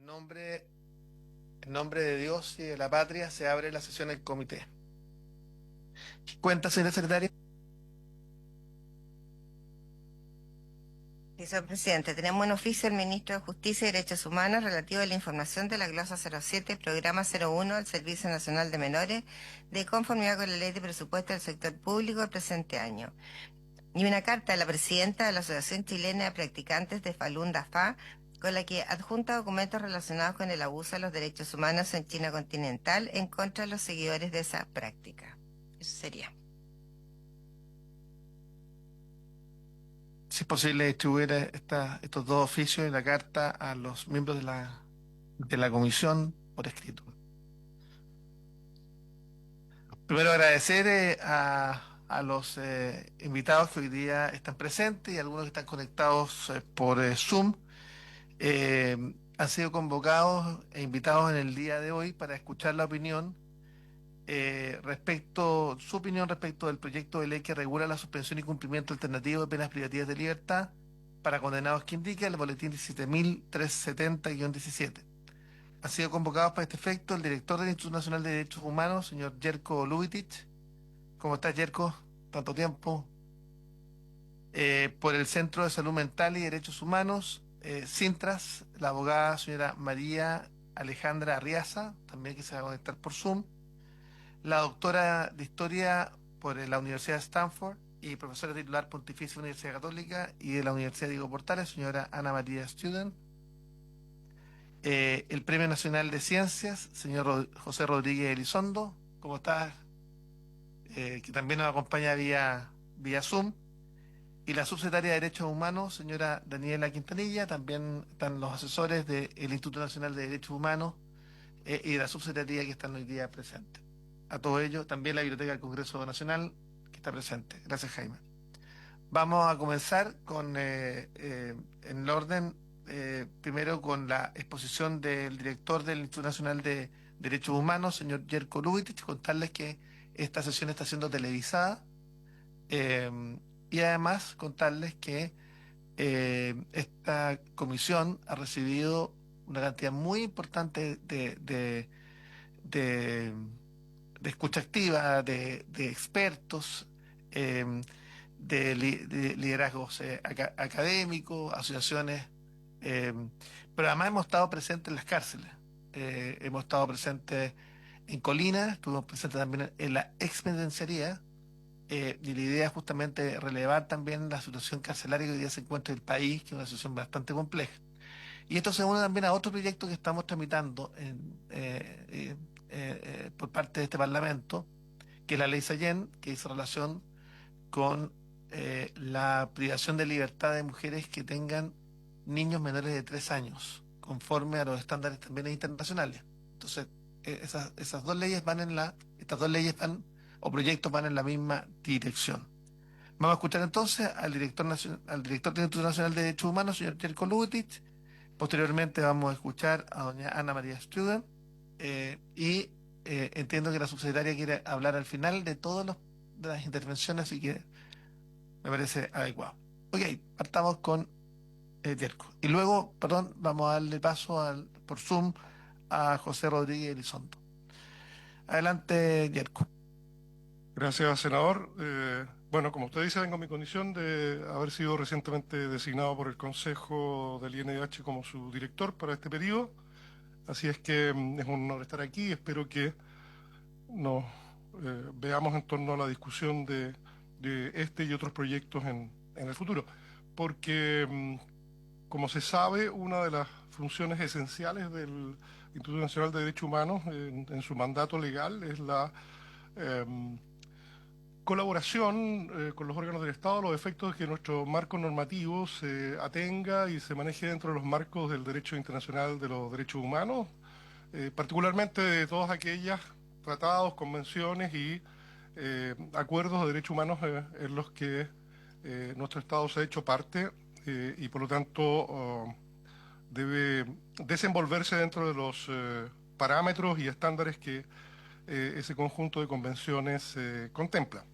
nombre, en nombre de Dios y de la patria se abre la sesión del comité. Cuenta, señora secretaria. Sí, señor presidente, tenemos en oficio el ministro de Justicia y Derechos Humanos relativo a la información de la glosa 07, programa 01 del Servicio Nacional de Menores, de conformidad con la Ley de Presupuesto del Sector Público del presente año. Y una carta de la presidenta de la Asociación Chilena de Practicantes de Falun Dafa, con la que adjunta documentos relacionados con el abuso de los derechos humanos en China continental en contra de los seguidores de esa práctica. Eso sería. Si es posible, distribuir estos dos oficios y la carta a los miembros de la comisión por escrito. Primero agradecer a los invitados que hoy día están presentes y algunos que están conectados por Zoom. Han sido convocados e invitados en el día de hoy para escuchar la opinión su opinión respecto del proyecto de ley que regula la suspensión y cumplimiento alternativo de penas privativas de libertad para condenados que indica el boletín 17.370-17. Han sido convocados para este efecto el director del Instituto Nacional de Derechos Humanos, señor Jerko Lubitich. ¿Cómo estás, Jerko? Tanto tiempo. Por el Centro de Salud Mental y Derechos Humanos, Sintras, la abogada señora María Alejandra Arriaza, también que se va a conectar por Zoom, la doctora de Historia por la Universidad de Stanford y profesora titular pontificia de la Universidad Católica y de la Universidad Diego Portales, señora Ana María Student. El Premio Nacional de Ciencias, señor José Rodríguez Elizondo, ¿cómo estás? Que también nos acompaña vía Zoom. Y la subsecretaria de Derechos Humanos, señora Daniela Quintanilla. También están los asesores del Instituto Nacional de Derechos Humanos y de la subsecretaría que están hoy día presentes. A todo ello, también la Biblioteca del Congreso Nacional que está presente. Gracias, Jaime. Vamos a comenzar en el orden, primero con la exposición del director del Instituto Nacional de Derechos Humanos, señor Jerko Lubitich, contarles que esta sesión está siendo televisada eh, y además contarles que esta comisión ha recibido una cantidad muy importante de, de escucha activa, de expertos, eh, de liderazgos académicos, asociaciones, eh, pero además hemos estado presentes en las cárceles. Hemos estado presentes en Colina, estuvimos presentes también en la expenitenciaría, y la idea es justamente relevar también la situación carcelaria que hoy día se encuentra en el país, que es una situación bastante compleja. Y esto se une también a otro proyecto que estamos tramitando por parte de este Parlamento, que es la Ley Sallén, que hizo relación con la privación de libertad de mujeres que tengan niños menores de 3 años, conforme a los estándares también internacionales. Entonces, esas dos leyes estas dos leyes o proyectos van en la misma dirección. Vamos a escuchar entonces al director del Instituto Nacional de Derechos Humanos, señor Jerko Lubitich. Posteriormente vamos a escuchar a doña Ana María Struden y entiendo que la subsecretaria quiere hablar al final de las intervenciones, así que me parece adecuado. Ok, partamos con Jerko. Y luego, perdón, vamos a darle paso por Zoom a José Rodríguez Elizondo. Adelante, Jerko. Gracias, senador. Bueno, como usted dice, vengo en mi condición de haber sido recientemente designado por el Consejo del INDH como su director para este periodo. Así es que es un honor estar aquí. Espero que nos veamos en torno a la discusión de este y otros proyectos en el futuro. Porque, como se sabe, una de las funciones esenciales del Instituto Nacional de Derechos Humanos en su mandato legal es la em, colaboración con los órganos del Estado a los efectos de que nuestro marco normativo se atenga y se maneje dentro de los marcos del derecho internacional de los derechos humanos, particularmente de todas aquellas tratados, convenciones y acuerdos de derechos humanos en los que nuestro Estado se ha hecho parte y por lo tanto debe desenvolverse dentro de los parámetros y estándares que ese conjunto de convenciones contempla.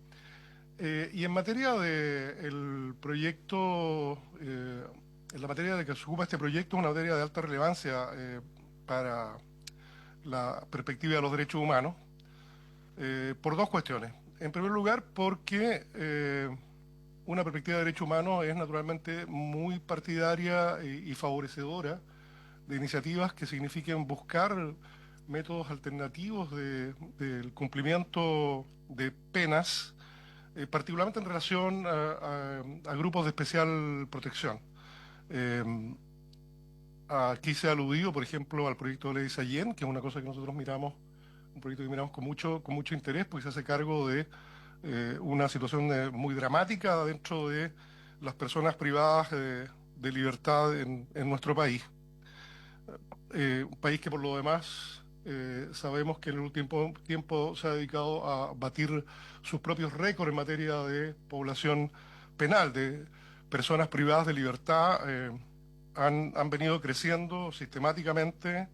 Y en materia de el proyecto, en la materia de que se ocupa este proyecto, es una materia de alta relevancia para la perspectiva de los derechos humanos, por dos cuestiones. En primer lugar, porque una perspectiva de derechos humanos es naturalmente muy partidaria y favorecedora de iniciativas que signifiquen buscar métodos alternativos del cumplimiento de penas, particularmente en relación a grupos de especial protección. Aquí se ha aludido, por ejemplo, al proyecto de ley Sallén, que es una cosa que nosotros miramos, un proyecto que miramos con mucho interés, porque se hace cargo de una situación muy dramática dentro de las personas privadas de libertad en nuestro país. Un país que por lo demás sabemos que en el último tiempo se ha dedicado a batir sus propios récords en materia de población penal, de personas privadas de libertad. Han venido creciendo sistemáticamente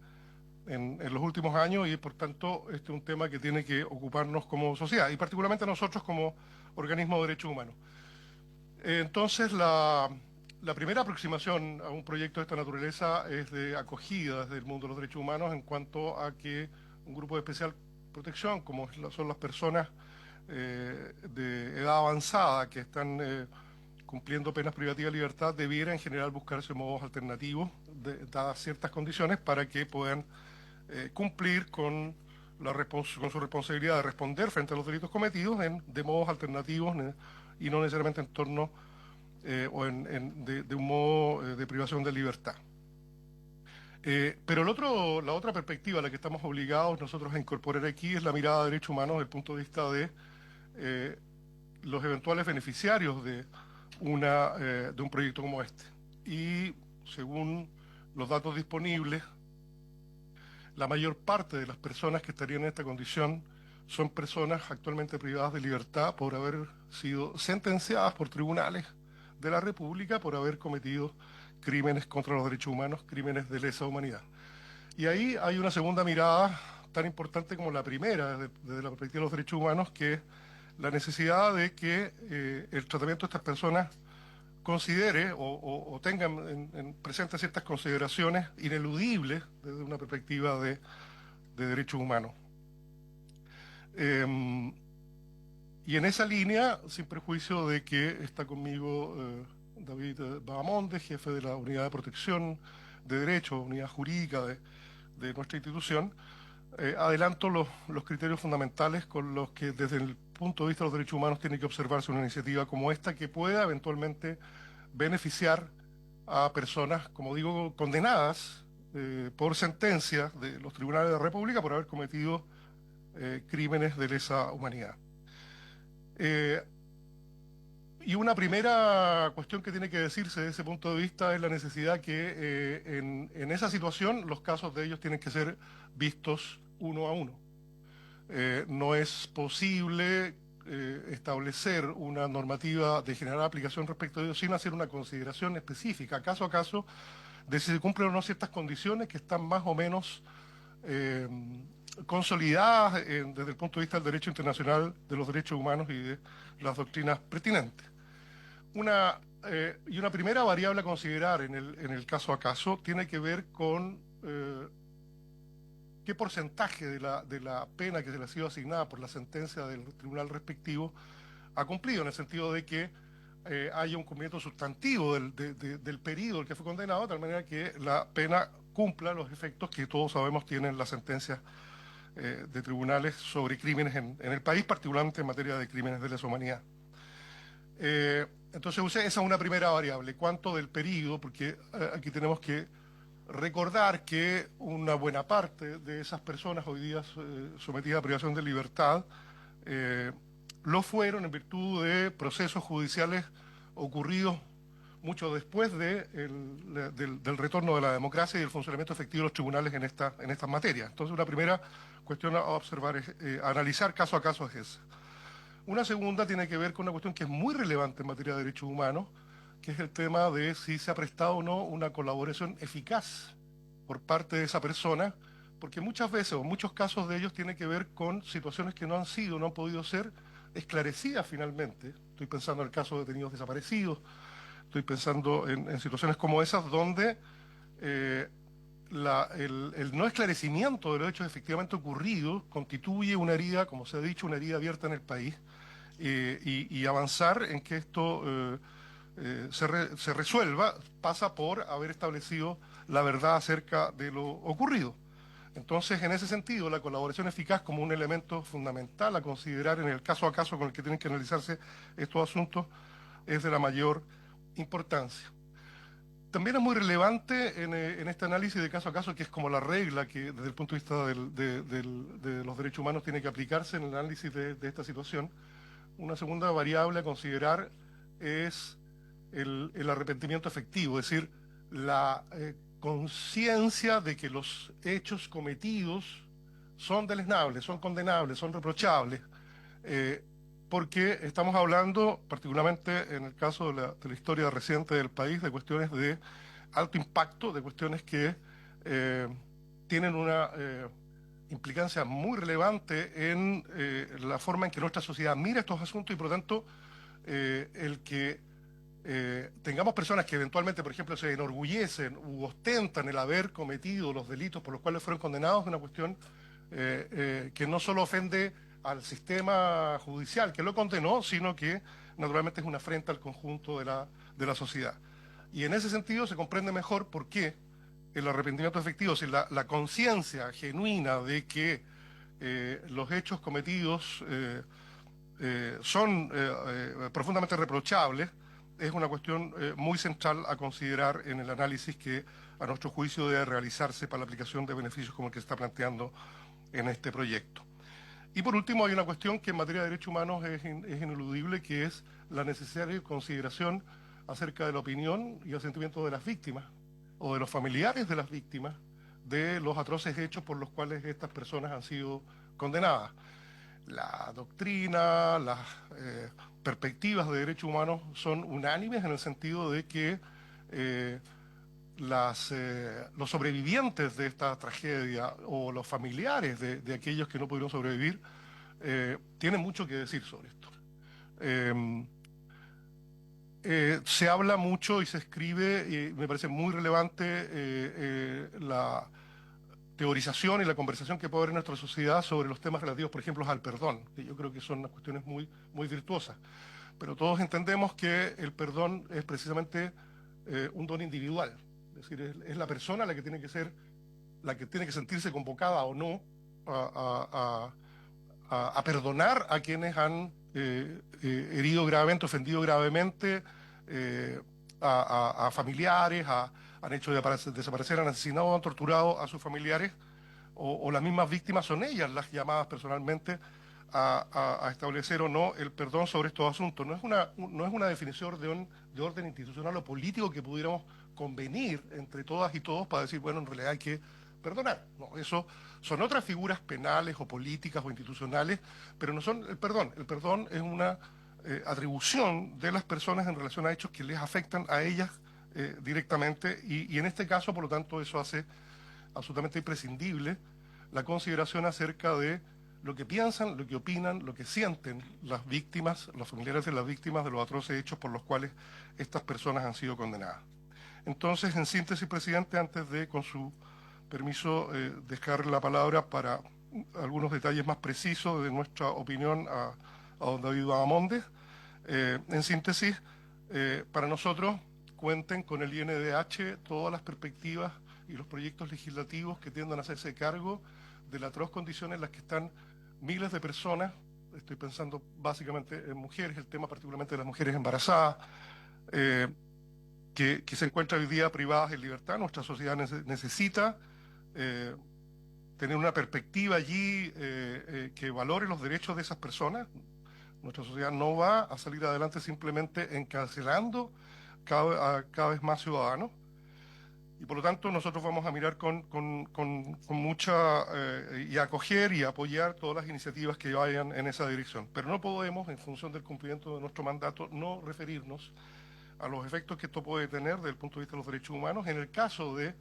en los últimos años y por tanto este es un tema que tiene que ocuparnos como sociedad y particularmente nosotros como organismo de derechos humanos. Entonces la primera aproximación a un proyecto de esta naturaleza es de acogida desde el mundo de los derechos humanos en cuanto a que un grupo de especial protección, como son las personas de edad avanzada que están cumpliendo penas privativas de libertad, debiera en general buscarse modos alternativos, dadas ciertas condiciones, para que puedan cumplir con su responsabilidad de responder frente a los delitos cometidos de modos alternativos y no necesariamente en torno de un modo de privación de libertad. Pero la otra perspectiva a la que estamos obligados nosotros a incorporar aquí es la mirada de derechos humanos desde el punto de vista de los eventuales beneficiarios de un proyecto como este. Y según los datos disponibles, la mayor parte de las personas que estarían en esta condición son personas actualmente privadas de libertad por haber sido sentenciadas por tribunales de la República por haber cometido crímenes contra los derechos humanos, crímenes de lesa humanidad. Y ahí hay una segunda mirada tan importante como la primera, desde la perspectiva de los derechos humanos, que es la necesidad de que el tratamiento de estas personas considere o tenga presente ciertas consideraciones ineludibles desde una perspectiva de derechos humanos. Y en esa línea, sin perjuicio de que está conmigo David Bahamonde, jefe de la Unidad de Protección de Derechos, Unidad Jurídica de nuestra institución, adelanto los criterios fundamentales con los que desde el punto de vista de los derechos humanos tiene que observarse una iniciativa como esta que pueda eventualmente beneficiar a personas, como digo, condenadas por sentencia de los tribunales de la República por haber cometido crímenes de lesa humanidad. Y una primera cuestión que tiene que decirse desde ese punto de vista es la necesidad que en esa situación los casos de ellos tienen que ser vistos uno a uno. No es posible establecer una normativa de general aplicación respecto de ellos sin hacer una consideración específica, caso a caso, de si se cumplen o no ciertas condiciones que están más o menos consolidadas desde el punto de vista del derecho internacional de los derechos humanos y de las doctrinas pertinentes. Y una primera variable a considerar en el caso a caso tiene que ver con qué porcentaje de la pena que se le ha sido asignada por la sentencia del tribunal respectivo ha cumplido, en el sentido de que haya un cumplimiento sustantivo del periodo del que fue condenado, de tal manera que la pena cumpla los efectos que todos sabemos tienen las sentencias de tribunales sobre crímenes en el país, particularmente en materia de crímenes de lesa humanidad. Entonces, esa es una primera variable. ¿Cuánto del periodo? Porque aquí tenemos que recordar que una buena parte de esas personas hoy día sometidas a privación de libertad lo fueron en virtud de procesos judiciales ocurridos mucho después del retorno de la democracia y del funcionamiento efectivo de los tribunales en estas materias. Entonces, una primera cuestión a observar, a analizar caso a caso es esa. Una segunda tiene que ver con una cuestión que es muy relevante en materia de derechos humanos, que es el tema de si se ha prestado o no una colaboración eficaz por parte de esa persona, porque muchas veces o muchos casos de ellos tienen que ver con situaciones que no han podido ser esclarecidas finalmente. Estoy pensando en el caso de detenidos desaparecidos, estoy pensando en situaciones como esas donde el no esclarecimiento de los hechos efectivamente ocurridos constituye una herida, como se ha dicho, una herida abierta en el país, y avanzar en que esto se resuelva pasa por haber establecido la verdad acerca de lo ocurrido. Entonces, en ese sentido, la colaboración eficaz como un elemento fundamental a considerar en el caso a caso con el que tienen que analizarse estos asuntos es de la mayor importancia. También es muy relevante en este análisis de caso a caso, que es como la regla que desde el punto de vista de los derechos humanos tiene que aplicarse en el análisis de esta situación. Una segunda variable a considerar es el arrepentimiento efectivo, es decir, la conciencia de que los hechos cometidos son deleznables, son condenables, son reprochables, eh, porque estamos hablando, particularmente en el caso de la historia reciente del país, de cuestiones de alto impacto, de cuestiones que tienen una implicancia muy relevante en la forma en que nuestra sociedad mira estos asuntos y por lo tanto el que tengamos personas que eventualmente, por ejemplo, se enorgullecen u ostentan el haber cometido los delitos por los cuales fueron condenados es una cuestión que no solo ofende al sistema judicial que lo condenó, sino que naturalmente es una afrenta al conjunto de la sociedad. Y en ese sentido se comprende mejor por qué el arrepentimiento efectivo, es decir, la conciencia genuina de que los hechos cometidos son profundamente reprochables, es una cuestión muy central a considerar en el análisis que a nuestro juicio debe realizarse para la aplicación de beneficios como el que se está planteando en este proyecto. Y por último hay una cuestión que en materia de derechos humanos es ineludible, que es la necesaria consideración acerca de la opinión y el sentimiento de las víctimas o de los familiares de las víctimas de los atroces hechos por los cuales estas personas han sido condenadas. La doctrina, las perspectivas de derechos humanos son unánimes en el sentido de que los sobrevivientes de esta tragedia o los familiares de aquellos que no pudieron sobrevivir tienen mucho que decir sobre esto. Se habla mucho y se escribe, y me parece muy relevante la teorización y la conversación que puede haber en nuestra sociedad sobre los temas relativos, por ejemplo, al perdón, que yo creo que son unas cuestiones muy, muy virtuosas. Pero todos entendemos que el perdón es precisamente un don individual. Es decir, es la persona la que tiene que ser, la que tiene que sentirse convocada o no a perdonar a quienes han herido gravemente, ofendido gravemente a familiares, han hecho desaparecer, han asesinado, han torturado a sus familiares, o las mismas víctimas son ellas las llamadas personalmente a establecer o no el perdón sobre estos asuntos. No es una definición de orden institucional o político que pudiéramos convenir entre todas y todos para decir, bueno, en realidad hay que perdonar. No, eso son otras figuras penales o políticas o institucionales, pero no son el perdón. El perdón es una atribución de las personas en relación a hechos que les afectan a ellas directamente y en este caso, por lo tanto, eso hace absolutamente imprescindible la consideración acerca de lo que piensan, lo que opinan, lo que sienten las víctimas, los familiares de las víctimas de los atroces hechos por los cuales estas personas han sido condenadas. Entonces, en síntesis, presidente, antes de, con su permiso, dejar la palabra para algunos detalles más precisos de nuestra opinión a don David Vagamonde, en síntesis, para nosotros cuenten con el INDH todas las perspectivas y los proyectos legislativos que tiendan a hacerse cargo de las atroz condiciones en las que están miles de personas. Estoy pensando básicamente en mujeres, el tema particularmente de las mujeres embarazadas, que se encuentran hoy día privadas de libertad. Nuestra sociedad necesita tener una perspectiva allí que valore los derechos de esas personas. Nuestra sociedad no va a salir adelante simplemente encarcelando a cada vez más ciudadanos. Y por lo tanto nosotros vamos a mirar con mucha y acoger y apoyar todas las iniciativas que vayan en esa dirección. Pero no podemos, en función del cumplimiento de nuestro mandato, no referirnos a los efectos que esto puede tener desde el punto de vista de los derechos humanos en el caso de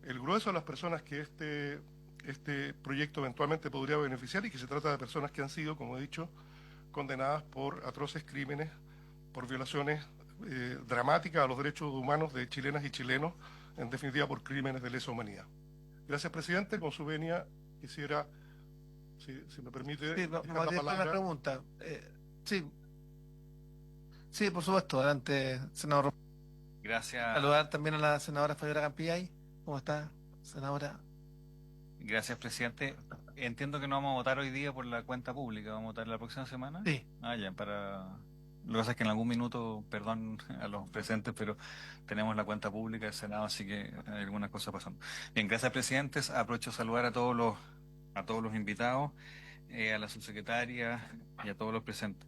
el grueso de las personas que este proyecto eventualmente podría beneficiar, y que se trata de personas que han sido, como he dicho, condenadas por atroces crímenes, por violaciones dramáticas a los derechos humanos de chilenas y chilenos, en definitiva por crímenes de lesa humanidad. Gracias, presidente. Con su venia, quisiera, si me permite, Sí, dejar la Matías, una palabra. pregunta. Sí, sí, por supuesto. Adelante, senador. Gracias, Saludar también a la senadora Fabiola Campillay. ¿Cómo está, senadora? gracias, presidente. Entiendo que no vamos a votar hoy día por la cuenta pública, vamos a votar la próxima semana. Sí. Ah, ya, para... Lo que pasa es que en algún minuto, perdón a los presentes, pero tenemos la cuenta pública del Senado, así que hay algunas cosas pasando. Bien, gracias, presidentes. Aprovecho a saludar a todos los invitados, a la subsecretaria y a todos los presentes.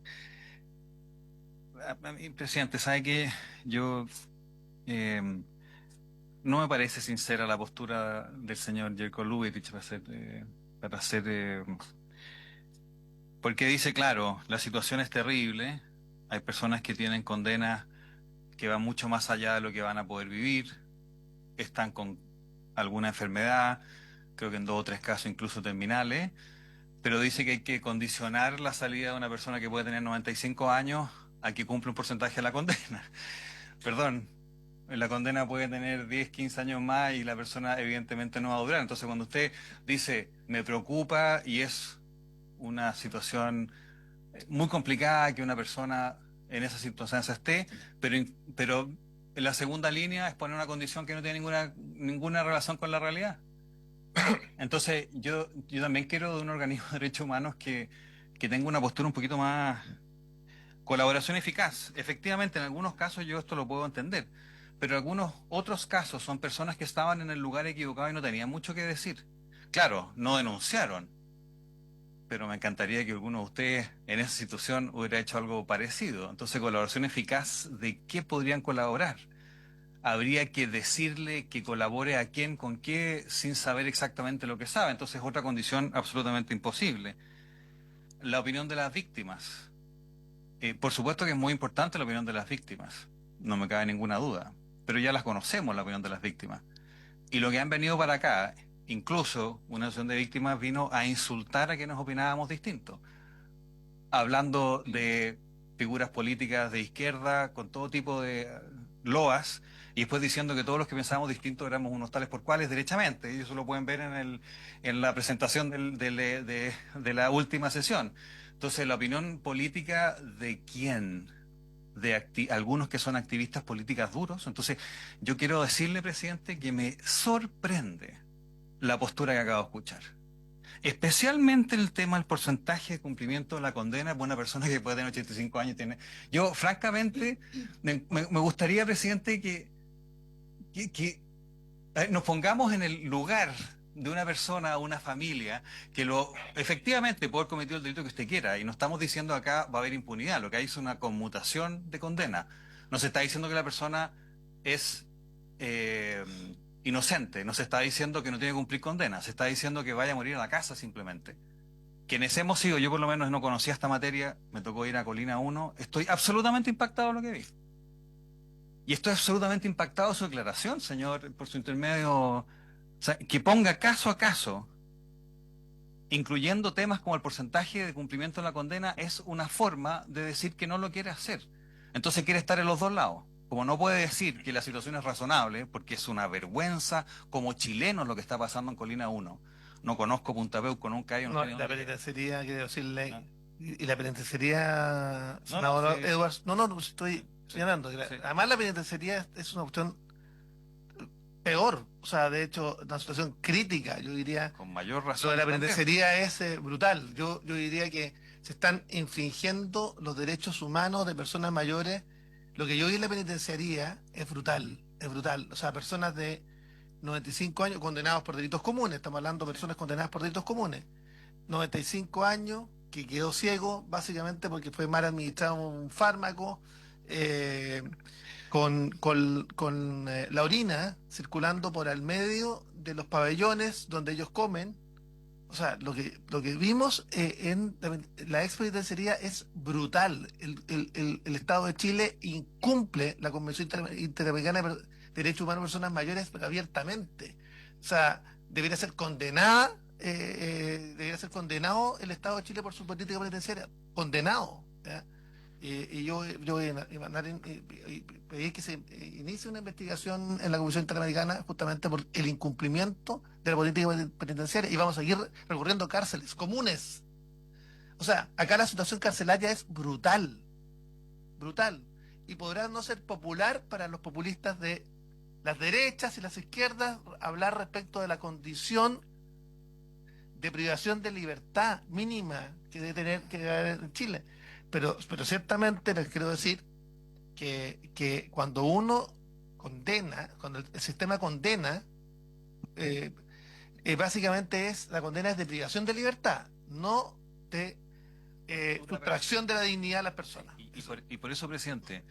Presidente, ¿sabe qué? Yo... no me parece sincera la postura del señor Jerko Lubitich porque dice, claro, la situación es terrible, hay personas que tienen condenas que van mucho más allá de lo que van a poder vivir, están con alguna enfermedad, creo que en 2 o 3 casos incluso terminales, pero dice que hay que condicionar la salida de una persona que puede tener 95 años a que cumpla un porcentaje de la condena. Perdón, la condena puede tener 10, 15 años más y la persona evidentemente no va a durar. Entonces, cuando usted dice, me preocupa y es una situación muy complicada que una persona en esa circunstancia esté, pero en la segunda línea es poner una condición que no tiene ninguna relación con la realidad. Entonces, yo también quiero de un organismo de derechos humanos que tenga una postura un poquito más... Colaboración eficaz. Efectivamente, en algunos casos yo esto lo puedo entender, pero en algunos otros casos son personas que estaban en el lugar equivocado y no tenían mucho que decir. Claro, no denunciaron, pero me encantaría que alguno de ustedes en esa situación hubiera hecho algo parecido. Entonces, colaboración eficaz, ¿de qué podrían colaborar? Habría que decirle que colabore a quién, con qué, sin saber exactamente lo que sabe. Entonces, es otra condición absolutamente imposible. La opinión de las víctimas. Por supuesto que es muy importante la opinión de las víctimas, no me cabe ninguna duda, pero ya las conocemos, la opinión de las víctimas. Y lo que han venido para acá, incluso una asociación de víctimas vino a insultar a quienes opinábamos distinto, hablando de figuras políticas de izquierda con todo tipo de loas, y después diciendo que todos los que pensábamos distinto éramos unos tales por cuales derechamente, y eso lo pueden ver en la presentación de la última sesión. Entonces, la opinión política de quién, algunos que son activistas políticas duros. Entonces, yo quiero decirle, presidente, que me sorprende la postura que acabo de escuchar. Especialmente el tema del porcentaje de cumplimiento de la condena de una persona que puede tener 85 años. Yo, francamente, me gustaría, presidente, que nos pongamos en el lugar de una persona o una familia que efectivamente puede haber cometido el delito que usted quiera, y no estamos diciendo acá va a haber impunidad, lo que hay es una conmutación de condena. No se está diciendo que la persona es eh, inocente, no se está diciendo que no tiene que cumplir condena, se está diciendo que vaya a morir a la casa simplemente. Quienes hemos sido, yo por lo menos no conocía esta materia, me tocó ir a Colina 1, estoy absolutamente impactado de lo que vi. Y estoy absolutamente impactado de su declaración, señor, por su intermedio. O sea, que ponga caso a caso, incluyendo temas como el porcentaje de cumplimiento de la condena, es una forma de decir que no lo quiere hacer. Entonces quiere estar en los dos lados. Como no puede decir que la situación es razonable, porque es una vergüenza como chileno lo que está pasando en Colina 1. No conozco Punta Peuco, nunca he ido, no No, tengo la idea. penitenciaría, quiero decirle, Ah. y la penitenciaría, No, no, senador sí, Edwards, no, estoy sí, señalando. sí. Además, la penitenciaría es una cuestión peor, o sea, de hecho, una situación crítica, yo diría. Con mayor Lo de razón la también. penitenciaría es brutal. Yo diría que se están infringiendo los derechos humanos de personas mayores. Lo que yo vi en la penitenciaría es brutal, es brutal. O sea, personas de 95 años condenados por delitos comunes, estamos hablando de personas condenadas por delitos comunes. 95 años, que quedó ciego, básicamente porque fue mal administrado un fármaco, eh, con la orina circulando por el medio de los pabellones donde ellos comen. O sea, lo que vimos en la ex penitenciaría es brutal. El Estado de Chile incumple la Convención Interamericana de Derechos Humanos de Personas Mayores, pero abiertamente. O sea, debería ser condenado el Estado de Chile por su política penitenciaria. Condenado. ¿Ya? Y yo voy a pedir que se inicie una investigación en la Comisión Interamericana justamente por el incumplimiento de la política penitenciaria y vamos a seguir recurriendo a cárceles comunes. O sea, acá la situación carcelaria es brutal, brutal, y podrá no ser popular para los populistas de las derechas y las izquierdas hablar respecto de la condición de privación de libertad mínima que debe tener que haber en Chile. Pero ciertamente les quiero decir que cuando uno condena, cuando el sistema condena, básicamente la condena es de privación de libertad, no de sustracción de la dignidad de las personas. Y por eso, presidente,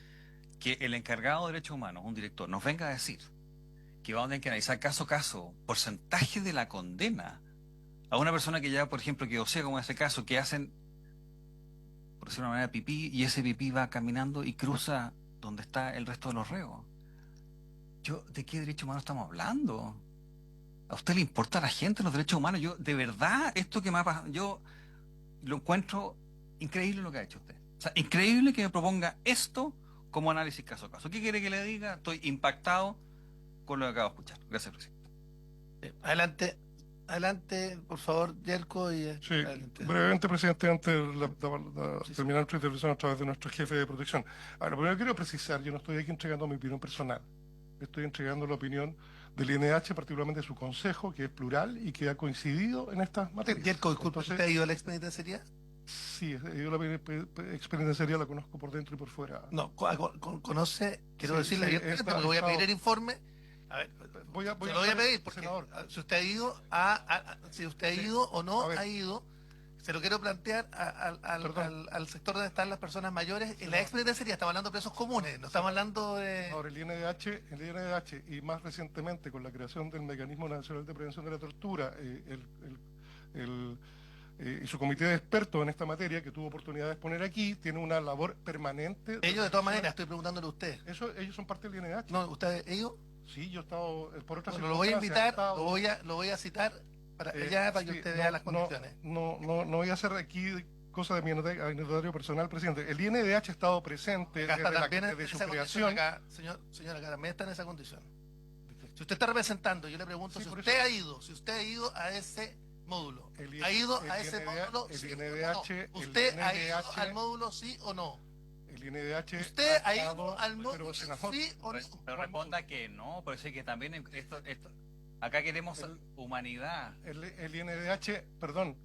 que el encargado de derechos humanos, un director, nos venga a decir que vamos a tener que analizar caso a caso porcentaje de la condena a una persona que ya, por ejemplo, quedó ciega, como en este caso, que hacen, por decirlo de una manera, pipí, y ese pipí va caminando y cruza donde está el resto de los reos. ¿De qué derecho humano estamos hablando? ¿A usted le importa a la gente los derechos humanos? Yo, de verdad, esto que me ha pasado, yo lo encuentro increíble lo que ha hecho usted. O sea, increíble que me proponga esto como análisis caso a caso. ¿Qué quiere que le diga? Estoy impactado con lo que acabo de escuchar. Gracias, presidente. Adelante, por favor, Yerko. Sí, Adelante. brevemente, presidente, antes de Sí. terminar nuestra intervención a través de nuestro jefe de protección. Ahora, primero quiero precisar, yo no estoy aquí entregando mi opinión personal. Estoy entregando la opinión del INH, particularmente de su consejo, que es plural y que ha coincidido en estas materias. Yerko, disculpe, Entonces, ¿usted ha ido a la expenitenciaría? sí, yo la experiencia la conozco por dentro y por fuera. No, conoce, quiero Sí, decirle, sí, abiertamente, porque voy a pedir el informe. A ver, Voy a se lo voy a pedir, porque senador. si usted ha ido si usted ha Sí, ido o no a ver. ha ido, se lo quiero plantear Perdón. al sector donde están las personas mayores. En la Senador. expenitenciaría estamos hablando de presos comunes, no estamos hablando de... Ahora, el INDH y más recientemente con la creación del Mecanismo Nacional de Prevención de la Tortura y su comité de expertos en esta materia, que tuvo oportunidad de exponer aquí, tiene una labor permanente. Ellos, de todas maneras, estoy preguntándole a usted. Ellos son parte del INDH. No, ¿usted ha ido? Sí, yo he estado por otras Bueno, lo voy a circunstancias, he invitar, estado- lo voy a citar para que sí, usted vea las condiciones. No voy a hacer aquí cosa de mi anecdotario personal, presidente. El INDH ha estado presente Acá está desde, también en desde su esa condición creación. acá, señora, acá también está en esa condición. Si usted está representando, yo le pregunto Sí, si por usted eso. ha ido, si usted ha ido a ese módulo. El ¿Ha ido a el ese INDH módulo? el Sí INDH o no? ¿Usted ha ido INDH al módulo sí o no? El INDH ¿Usted ha estado- ido al pero, módulo senador, sí o no? Pero responda que no, pero sí que también acá queremos humanidad. el INDH, perdón,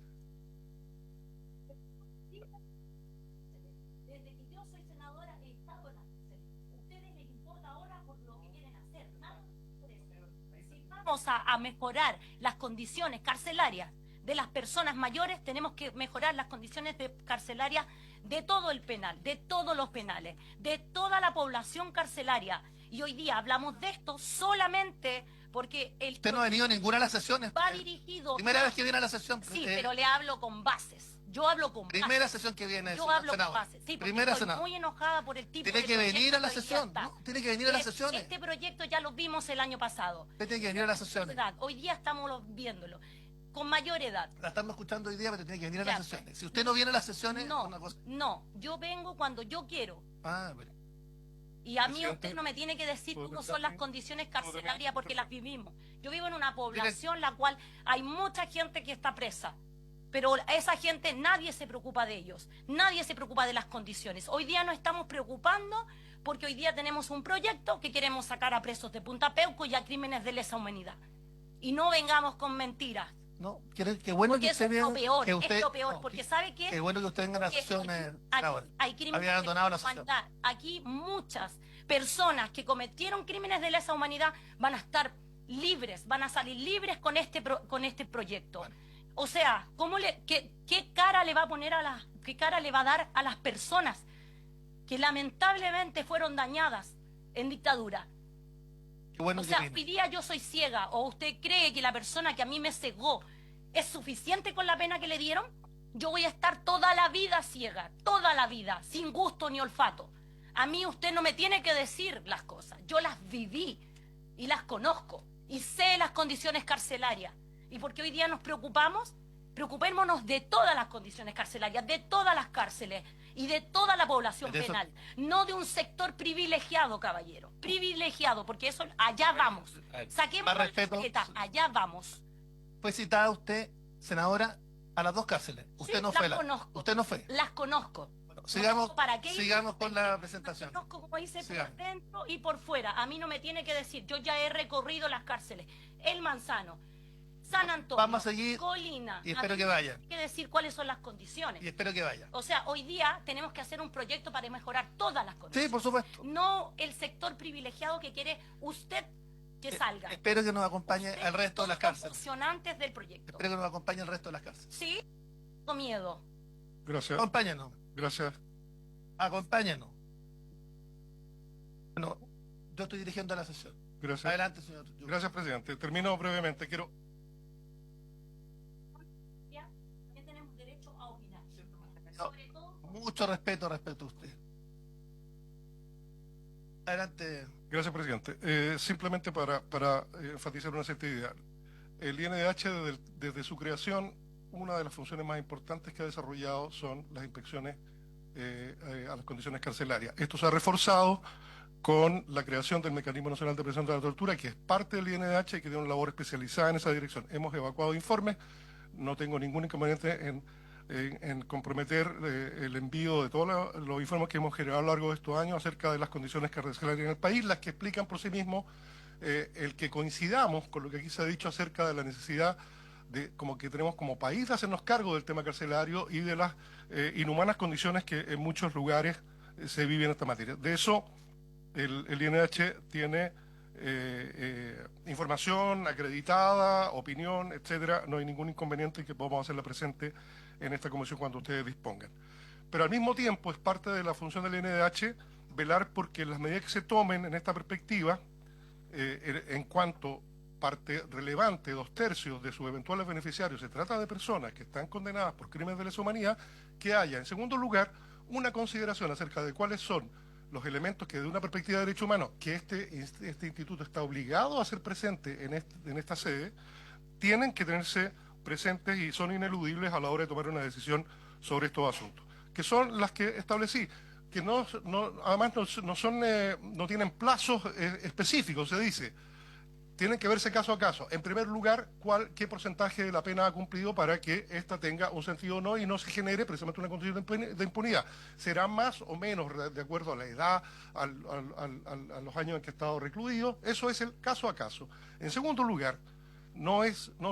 Desde que yo soy senadora he estado en las cárceles. A ustedes les importa ahora por lo que quieren hacer, nada por eso. Si vamos a mejorar las condiciones carcelarias de las personas mayores, tenemos que mejorar las condiciones carcelarias de todo el penal, de todos los penales, de toda la población carcelaria. Y hoy día hablamos de esto solamente porque el Usted no ha venido a ninguna de las sesiones. va dirigido... Primera vez que viene a la sesión. Sí, pero le hablo con bases. Yo hablo con Primera bases. sesión que viene. Yo hablo con senador. bases. Sí, porque Primera estoy senador. muy enojada por el tipo Tiene de que venir a la proyecto que sesión, hoy día ¿no? está. Tiene que venir a las sesiones. Este proyecto ya lo vimos el año pasado. Usted tiene que venir a las sesiones. Hoy día estamos viéndolo. Con mayor edad. La estamos escuchando hoy día, pero tiene que venir a Ya, las sesiones. Si usted no viene a las sesiones, No, una cosa. no. Yo vengo cuando yo quiero. Ah, bueno. Y a mí Presidente, usted no me tiene que decir ¿puedo cómo terminar? son las condiciones ¿Puedo terminar? carcelarias porque las vivimos. Yo vivo en una población en la cual hay mucha gente que está presa. Pero a esa gente nadie se preocupa de ellos. Nadie se preocupa de las condiciones. Hoy día nos estamos preocupando porque hoy día tenemos un proyecto que queremos sacar a presos de Punta Peuco y a crímenes de lesa humanidad. Y no vengamos con mentiras. No, qué bueno Porque que eso usted es lo venga. peor, que usted- es lo peor. no, Porque ¿sabe qué? Qué bueno que usted venga a las Porque sesiones. aquí ahora. hay crímenes Había de abandonado lesa la sesión. humanidad. Aquí muchas personas que cometieron crímenes de lesa humanidad van a estar libres, van a salir libres con este proyecto. Bueno. O sea, qué cara le va a poner qué cara le va a dar a las personas que lamentablemente fueron dañadas en dictadura? Qué bueno O que sea, viene. hoy día yo soy ciega, o usted cree que la persona que a mí me cegó es suficiente con la pena que le dieron. Yo voy a estar toda la vida ciega, toda la vida, sin gusto ni olfato. A mí usted no me tiene que decir las cosas, yo las viví y las conozco y sé las condiciones carcelarias. Y porque hoy día nos preocupamos, preocupémonos de todas las condiciones carcelarias, de todas las cárceles y de toda la población De eso- penal, no de un sector privilegiado, caballero, privilegiado, porque eso allá vamos. Saquemos Más la respeto. chaqueta, allá vamos. fue citada usted, senadora, a las dos cárceles. Usted Sí, no fue. las conozco. Usted no fue. Las conozco. Bueno, sigamos, ¿Para qué? sigamos con la presentación. Las conozco, como dice, Sigamos. por dentro y por fuera. A mí no me tiene que decir. Yo ya he recorrido las cárceles. El Manzano, San Antonio, Vamos a seguir Colina. y espero A mí que me vayan. tiene que decir cuáles son las condiciones. Y espero que vaya. O sea, hoy día tenemos que hacer un proyecto para mejorar todas las Sí, condiciones. por supuesto. No el sector privilegiado que quiere usted que salga. Espero que nos acompañe Usted, al resto de las todos los cárceles. funcionantes del proyecto. Espero que nos acompañe al resto de las cárceles. Sí, tengo miedo. Gracias. Acompáñenos. Gracias. Acompáñenos. Bueno, yo estoy dirigiendo la sesión. Gracias. Adelante, señor. Gracias, presidente. Termino brevemente. Quiero ¿Ya? También tenemos derecho a opinar. No. Sobre todo, Mucho respeto respecto a usted. Adelante. Gracias, presidente. Simplemente para enfatizar una cierta idea. El INDH, desde su creación, una de las funciones más importantes que ha desarrollado son las inspecciones a las condiciones carcelarias. Esto se ha reforzado con la creación del Mecanismo Nacional de Prevención de la Tortura, que es parte del INDH y que tiene una labor especializada en esa dirección. Hemos evacuado informes, no tengo ningún inconveniente en comprometer el envío de todos los informes que hemos generado a lo largo de estos años acerca de las condiciones carcelarias en el país, las que explican por sí mismos el que coincidamos con lo que aquí se ha dicho acerca de la necesidad de, como que tenemos como país, de hacernos cargo del tema carcelario y de las inhumanas condiciones que en muchos lugares se viven en esta materia. De eso el INDH tiene información acreditada, opinión, etcétera. No hay ningún inconveniente en que podamos hacerla presente en esta comisión cuando ustedes dispongan. Pero al mismo tiempo es parte de la función del INDH velar porque las medidas que se tomen en esta perspectiva, en cuanto parte relevante, 2/3 de sus eventuales beneficiarios, se trata de personas que están condenadas por crímenes de lesa humanidad, que haya, en segundo lugar, una consideración acerca de cuáles son los elementos que, de una perspectiva de derecho humano, que este instituto está obligado a hacer presente en esta sede, tienen que tenerse presentes y son ineludibles a la hora de tomar una decisión sobre estos asuntos, que son las que establecí, que además no tienen plazos específicos, se dice. Tienen que verse caso a caso. En primer lugar, qué porcentaje de la pena ha cumplido para que ésta tenga un sentido o no y no se genere precisamente una condición de impunidad. Será más o menos de acuerdo a la edad, a los años en que ha estado recluido. Eso es el caso a caso. En segundo lugar, no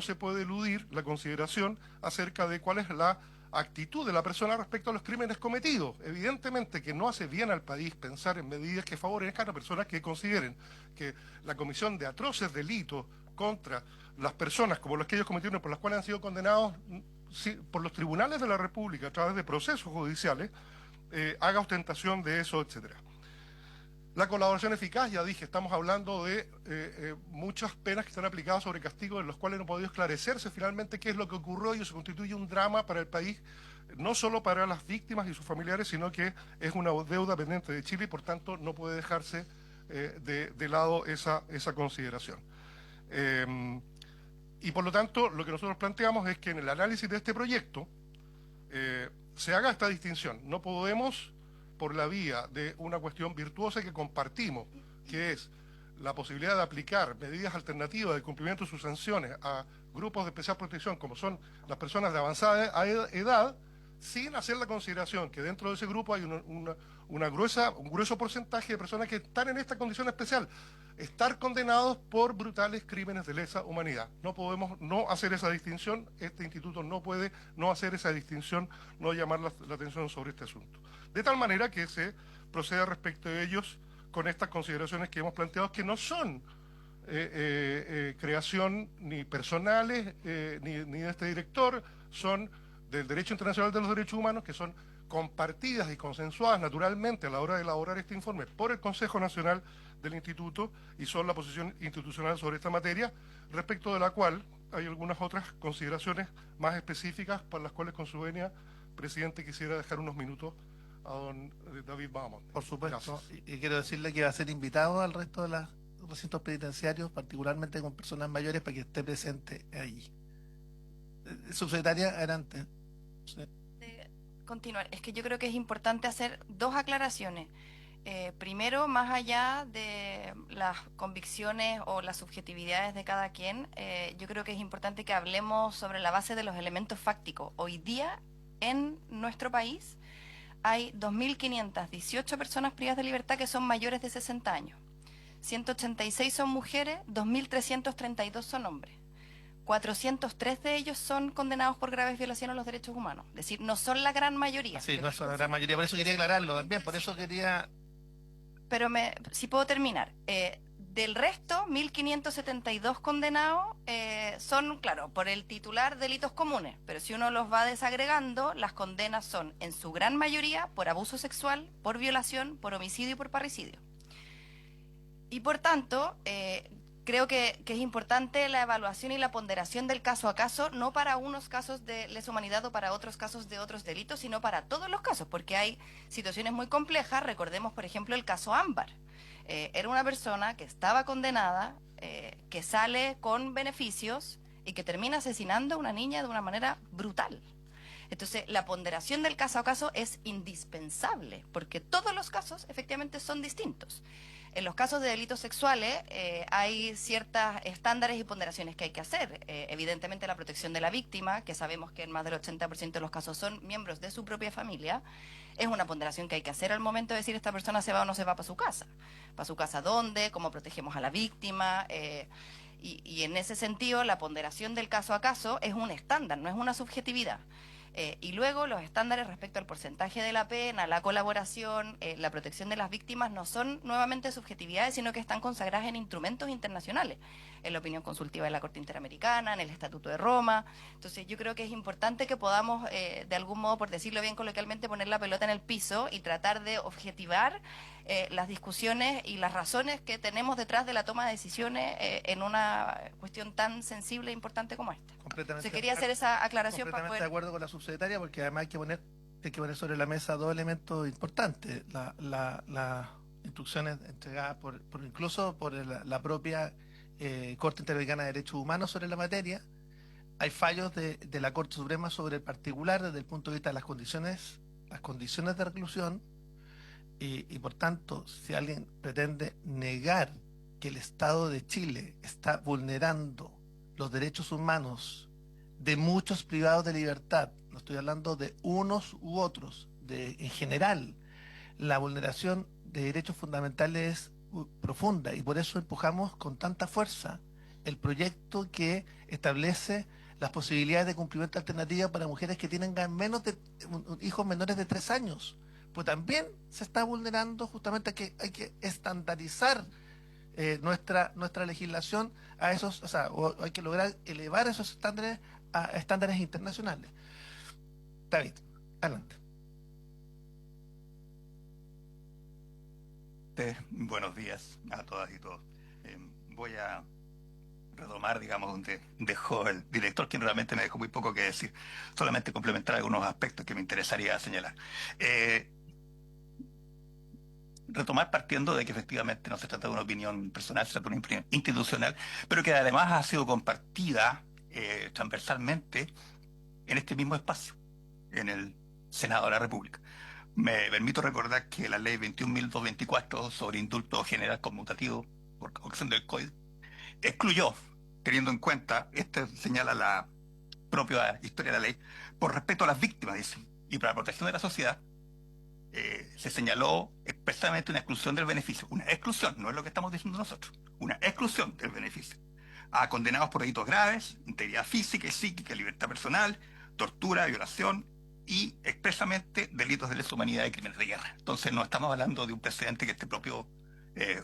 se puede eludir la consideración acerca de cuál es la actitud de la persona respecto a los crímenes cometidos. Evidentemente que no hace bien al país pensar en medidas que favorezcan a personas que consideren que la comisión de atroces delitos contra las personas como los que ellos cometieron, por las cuales han sido condenados por los tribunales de la República a través de procesos judiciales, haga ostentación de eso, etcétera. La colaboración eficaz, ya dije, estamos hablando de muchas penas que están aplicadas sobre castigos en los cuales no ha podido esclarecerse finalmente qué es lo que ocurrió y eso constituye un drama para el país, no solo para las víctimas y sus familiares, sino que es una deuda pendiente de Chile y por tanto no puede dejarse de lado esa consideración. Y por lo tanto, lo que nosotros planteamos es que en el análisis de este proyecto se haga esta distinción. No podemos, por la vía de una cuestión virtuosa que compartimos, que es la posibilidad de aplicar medidas alternativas de cumplimiento de sus sanciones a grupos de especial protección, como son las personas de avanzada edad, sin hacer la consideración que dentro de ese grupo hay un grueso porcentaje de personas que están en esta condición especial, estar condenados por brutales crímenes de lesa humanidad. No podemos no hacer esa distinción, este instituto no puede no hacer esa distinción, no llamar la atención sobre este asunto. De tal manera que se proceda respecto de ellos con estas consideraciones que hemos planteado, que no son creación ni personales ni de este director, son del Derecho Internacional de los Derechos Humanos, que son compartidas y consensuadas naturalmente a la hora de elaborar este informe por el Consejo Nacional del Instituto y son la posición institucional sobre esta materia, respecto de la cual hay algunas otras consideraciones más específicas para las cuales, con su venia, presidente, quisiera dejar unos minutos a don David Bahamonde. Por supuesto. Gracias. Y quiero decirle que va a ser invitado al resto de los recintos penitenciarios, particularmente con personas mayores, para que esté presente allí. Subsecretaria, adelante. Sí. Continuar. Es que yo creo que es importante hacer dos aclaraciones. Primero, más allá de las convicciones o las subjetividades de cada quien, yo creo que es importante que hablemos sobre la base de los elementos fácticos. Hoy día, en nuestro país, hay 2.518 personas privadas de libertad que son mayores de 60 años. 186 son mujeres, 2.332 son hombres. 403 de ellos son condenados por graves violaciones a los derechos humanos. Es decir, no son la gran mayoría. Sí, no es la gran mayoría, por eso quería aclararlo también, por eso quería... Pero si puedo terminar. Del resto, 1.572 condenados son, claro, por el titular delitos comunes, pero si uno los va desagregando, las condenas son, en su gran mayoría, por abuso sexual, por violación, por homicidio y por parricidio. Y por tanto, creo que es importante la evaluación y la ponderación del caso a caso, no para unos casos de lesa humanidad o para otros casos de otros delitos, sino para todos los casos, porque hay situaciones muy complejas. Recordemos, por ejemplo, el caso Ámbar. Era una persona que estaba condenada, que sale con beneficios y que termina asesinando a una niña de una manera brutal. Entonces, la ponderación del caso a caso es indispensable, porque todos los casos efectivamente son distintos. En los casos de delitos sexuales hay ciertos estándares y ponderaciones que hay que hacer. Evidentemente la protección de la víctima, que sabemos que en más del 80% de los casos son miembros de su propia familia, es una ponderación que hay que hacer al momento de decir esta persona se va o no se va para su casa. ¿Para su casa dónde? ¿Cómo protegemos a la víctima? Y en ese sentido la ponderación del caso a caso es un estándar, no es una subjetividad. Y luego los estándares respecto al porcentaje de la pena, la colaboración, la protección de las víctimas no son nuevamente subjetividades, sino que están consagradas en instrumentos internacionales, en la opinión consultiva de la Corte Interamericana, en el Estatuto de Roma. Entonces yo creo que es importante que podamos, de algún modo, por decirlo bien coloquialmente, poner la pelota en el piso y tratar de objetivar las discusiones y las razones que tenemos detrás de la toma de decisiones en una cuestión tan sensible e importante como esta. Completamente, Se quería hacer esa aclaración para completamente poder... de acuerdo con la subsecretaria, porque además hay que poner sobre la mesa dos elementos importantes. Las instrucciones entregadas incluso por la propia Corte Interamericana de Derechos Humanos sobre la materia. Hay fallos de la Corte Suprema sobre el particular desde el punto de vista de las condiciones de reclusión. Y por tanto, si alguien pretende negar que el Estado de Chile está vulnerando los derechos humanos de muchos privados de libertad, no estoy hablando de unos u otros, en general, la vulneración de derechos fundamentales es profunda, y por eso empujamos con tanta fuerza el proyecto que establece las posibilidades de cumplimiento alternativa para mujeres que tienen hijos menores de 3 años. Pues también se está vulnerando justamente que hay que estandarizar nuestra legislación a esos, o hay que lograr elevar esos estándares a estándares internacionales. David, adelante. Buenos días a todas y todos. Voy a retomar, digamos, donde dejó el director, quien realmente me dejó muy poco que decir, solamente complementar algunos aspectos que me interesaría señalar. Retomar partiendo de que efectivamente no se trata de una opinión personal, se trata de una opinión institucional, pero que además ha sido compartida transversalmente en este mismo espacio, en el Senado de la República. Me permito recordar que la ley 21.224 sobre indulto general conmutativo por ocasión del COVID excluyó, teniendo en cuenta, esto señala la propia historia de la ley, por respeto a las víctimas, dice, y para la protección de la sociedad, se señaló expresamente una exclusión del beneficio. Una exclusión, no es lo que estamos diciendo nosotros, una exclusión del beneficio a condenados por delitos graves, integridad física y psíquica, libertad personal, tortura, violación y expresamente delitos de lesa humanidad y crímenes de guerra. Entonces no estamos hablando de un precedente que este propio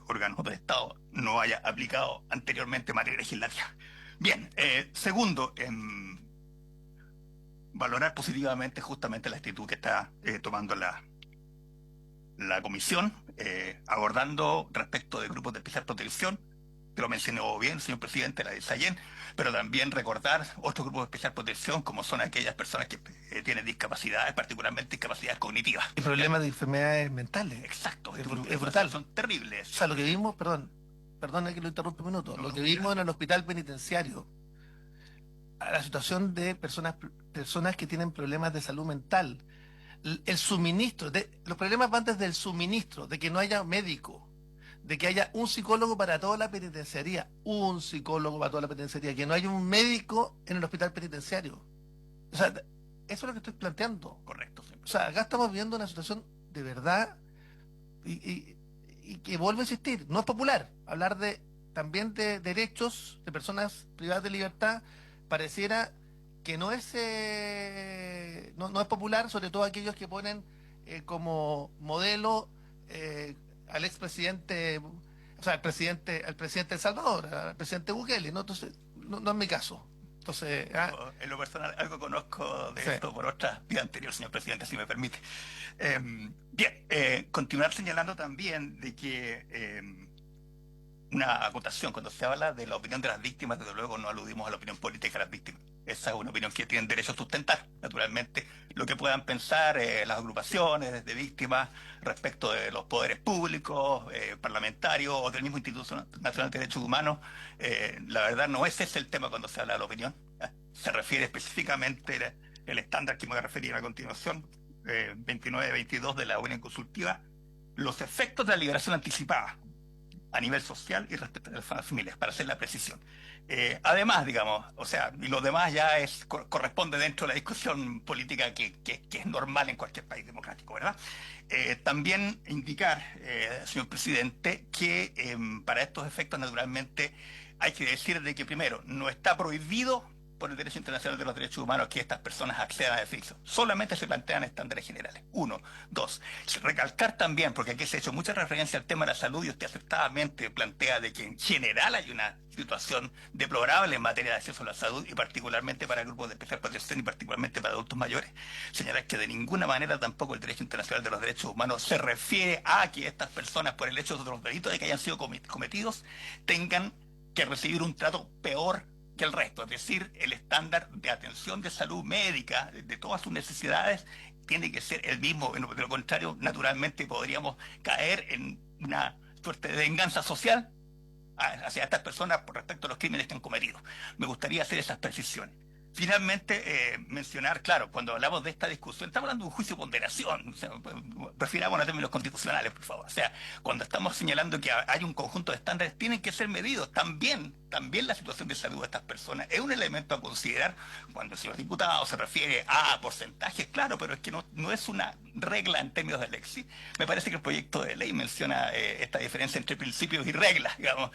órgano del Estado no haya aplicado anteriormente en materia legislativa. Bien, segundo, valorar positivamente justamente la actitud que está tomando la comisión, abordando respecto de grupos de especial protección, que lo mencionó bien el señor presidente, la de Sayen, pero también recordar otros grupos de especial protección, como son aquellas personas que tienen discapacidades, particularmente discapacidades cognitivas. Y problemas de enfermedades mentales. Exacto, Es brutal. Son terribles. O sea, lo que vimos, perdón que lo interrumpa un minuto, No, lo no, que vimos en el hospital penitenciario, a la situación de personas que tienen problemas de salud mental, el suministro, los problemas van desde el suministro, de que no haya médico, de que haya un psicólogo para toda la penitenciaría, un psicólogo para toda la penitenciaría, que no haya un médico en el hospital penitenciario. O sea, eso es lo que estoy planteando. Correcto, señor O sea, acá estamos viendo una situación de verdad y que vuelvo a insistir, no es popular hablar también de derechos de personas privadas de libertad. Pareciera que no es no es popular, sobre todo aquellos que ponen como modelo al expresidente, o sea, al presidente de El Salvador, al presidente Bukele, ¿no? Entonces, no es mi caso. Entonces, En lo personal, algo conozco de sí. esto por otra vida anterior, señor presidente, si me permite. Bien, continuar señalando también de que una acotación, cuando se habla de la opinión de las víctimas, desde luego no aludimos a la opinión política de las víctimas. Esa es una opinión que tienen derecho a sustentar, naturalmente, lo que puedan pensar las agrupaciones de víctimas respecto de los poderes públicos, parlamentarios o del mismo Instituto Nacional de Derechos Humanos. La verdad no es ese el tema cuando se habla de la opinión. Se refiere específicamente el estándar que me voy a referir a continuación, 29-22 de la opinión consultiva, los efectos de la liberación anticipada a nivel social y respecto a las familias, para hacer la precisión. Además, digamos, o sea, y lo demás ya corresponde dentro de la discusión política que es normal en cualquier país democrático, ¿verdad? También indicar, señor presidente, que para estos efectos, naturalmente, hay que decir de que, primero, no está prohibido por el derecho internacional de los derechos humanos que estas personas accedan a beneficios. Solamente se plantean estándares generales. 1. 2. Recalcar también, porque aquí se ha hecho mucha referencia al tema de la salud y usted acertadamente plantea de que en general hay una situación deplorable en materia de acceso a la salud y particularmente para grupos de especial protección y particularmente para adultos mayores. Señalar que de ninguna manera tampoco el derecho internacional de los derechos humanos se refiere a que estas personas, por el hecho de los delitos de que hayan sido cometidos, tengan que recibir un trato peor que el resto, es decir, el estándar de atención de salud médica, de todas sus necesidades, tiene que ser el mismo. De lo contrario, naturalmente podríamos caer en una suerte de venganza social hacia estas personas por respecto a los crímenes que han cometido. Me gustaría hacer esas precisiones. Finalmente, mencionar, claro, cuando hablamos de esta discusión, estamos hablando de un juicio de ponderación, o sea, refiramos a términos constitucionales, por favor. O sea, cuando estamos señalando que hay un conjunto de estándares, tienen que ser medidos. También la situación de salud de estas personas es un elemento a considerar cuando el señor diputado se refiere a porcentajes, claro, pero es que no es una regla en términos de lexi. Me parece que el proyecto de ley menciona esta diferencia entre principios y reglas, digamos,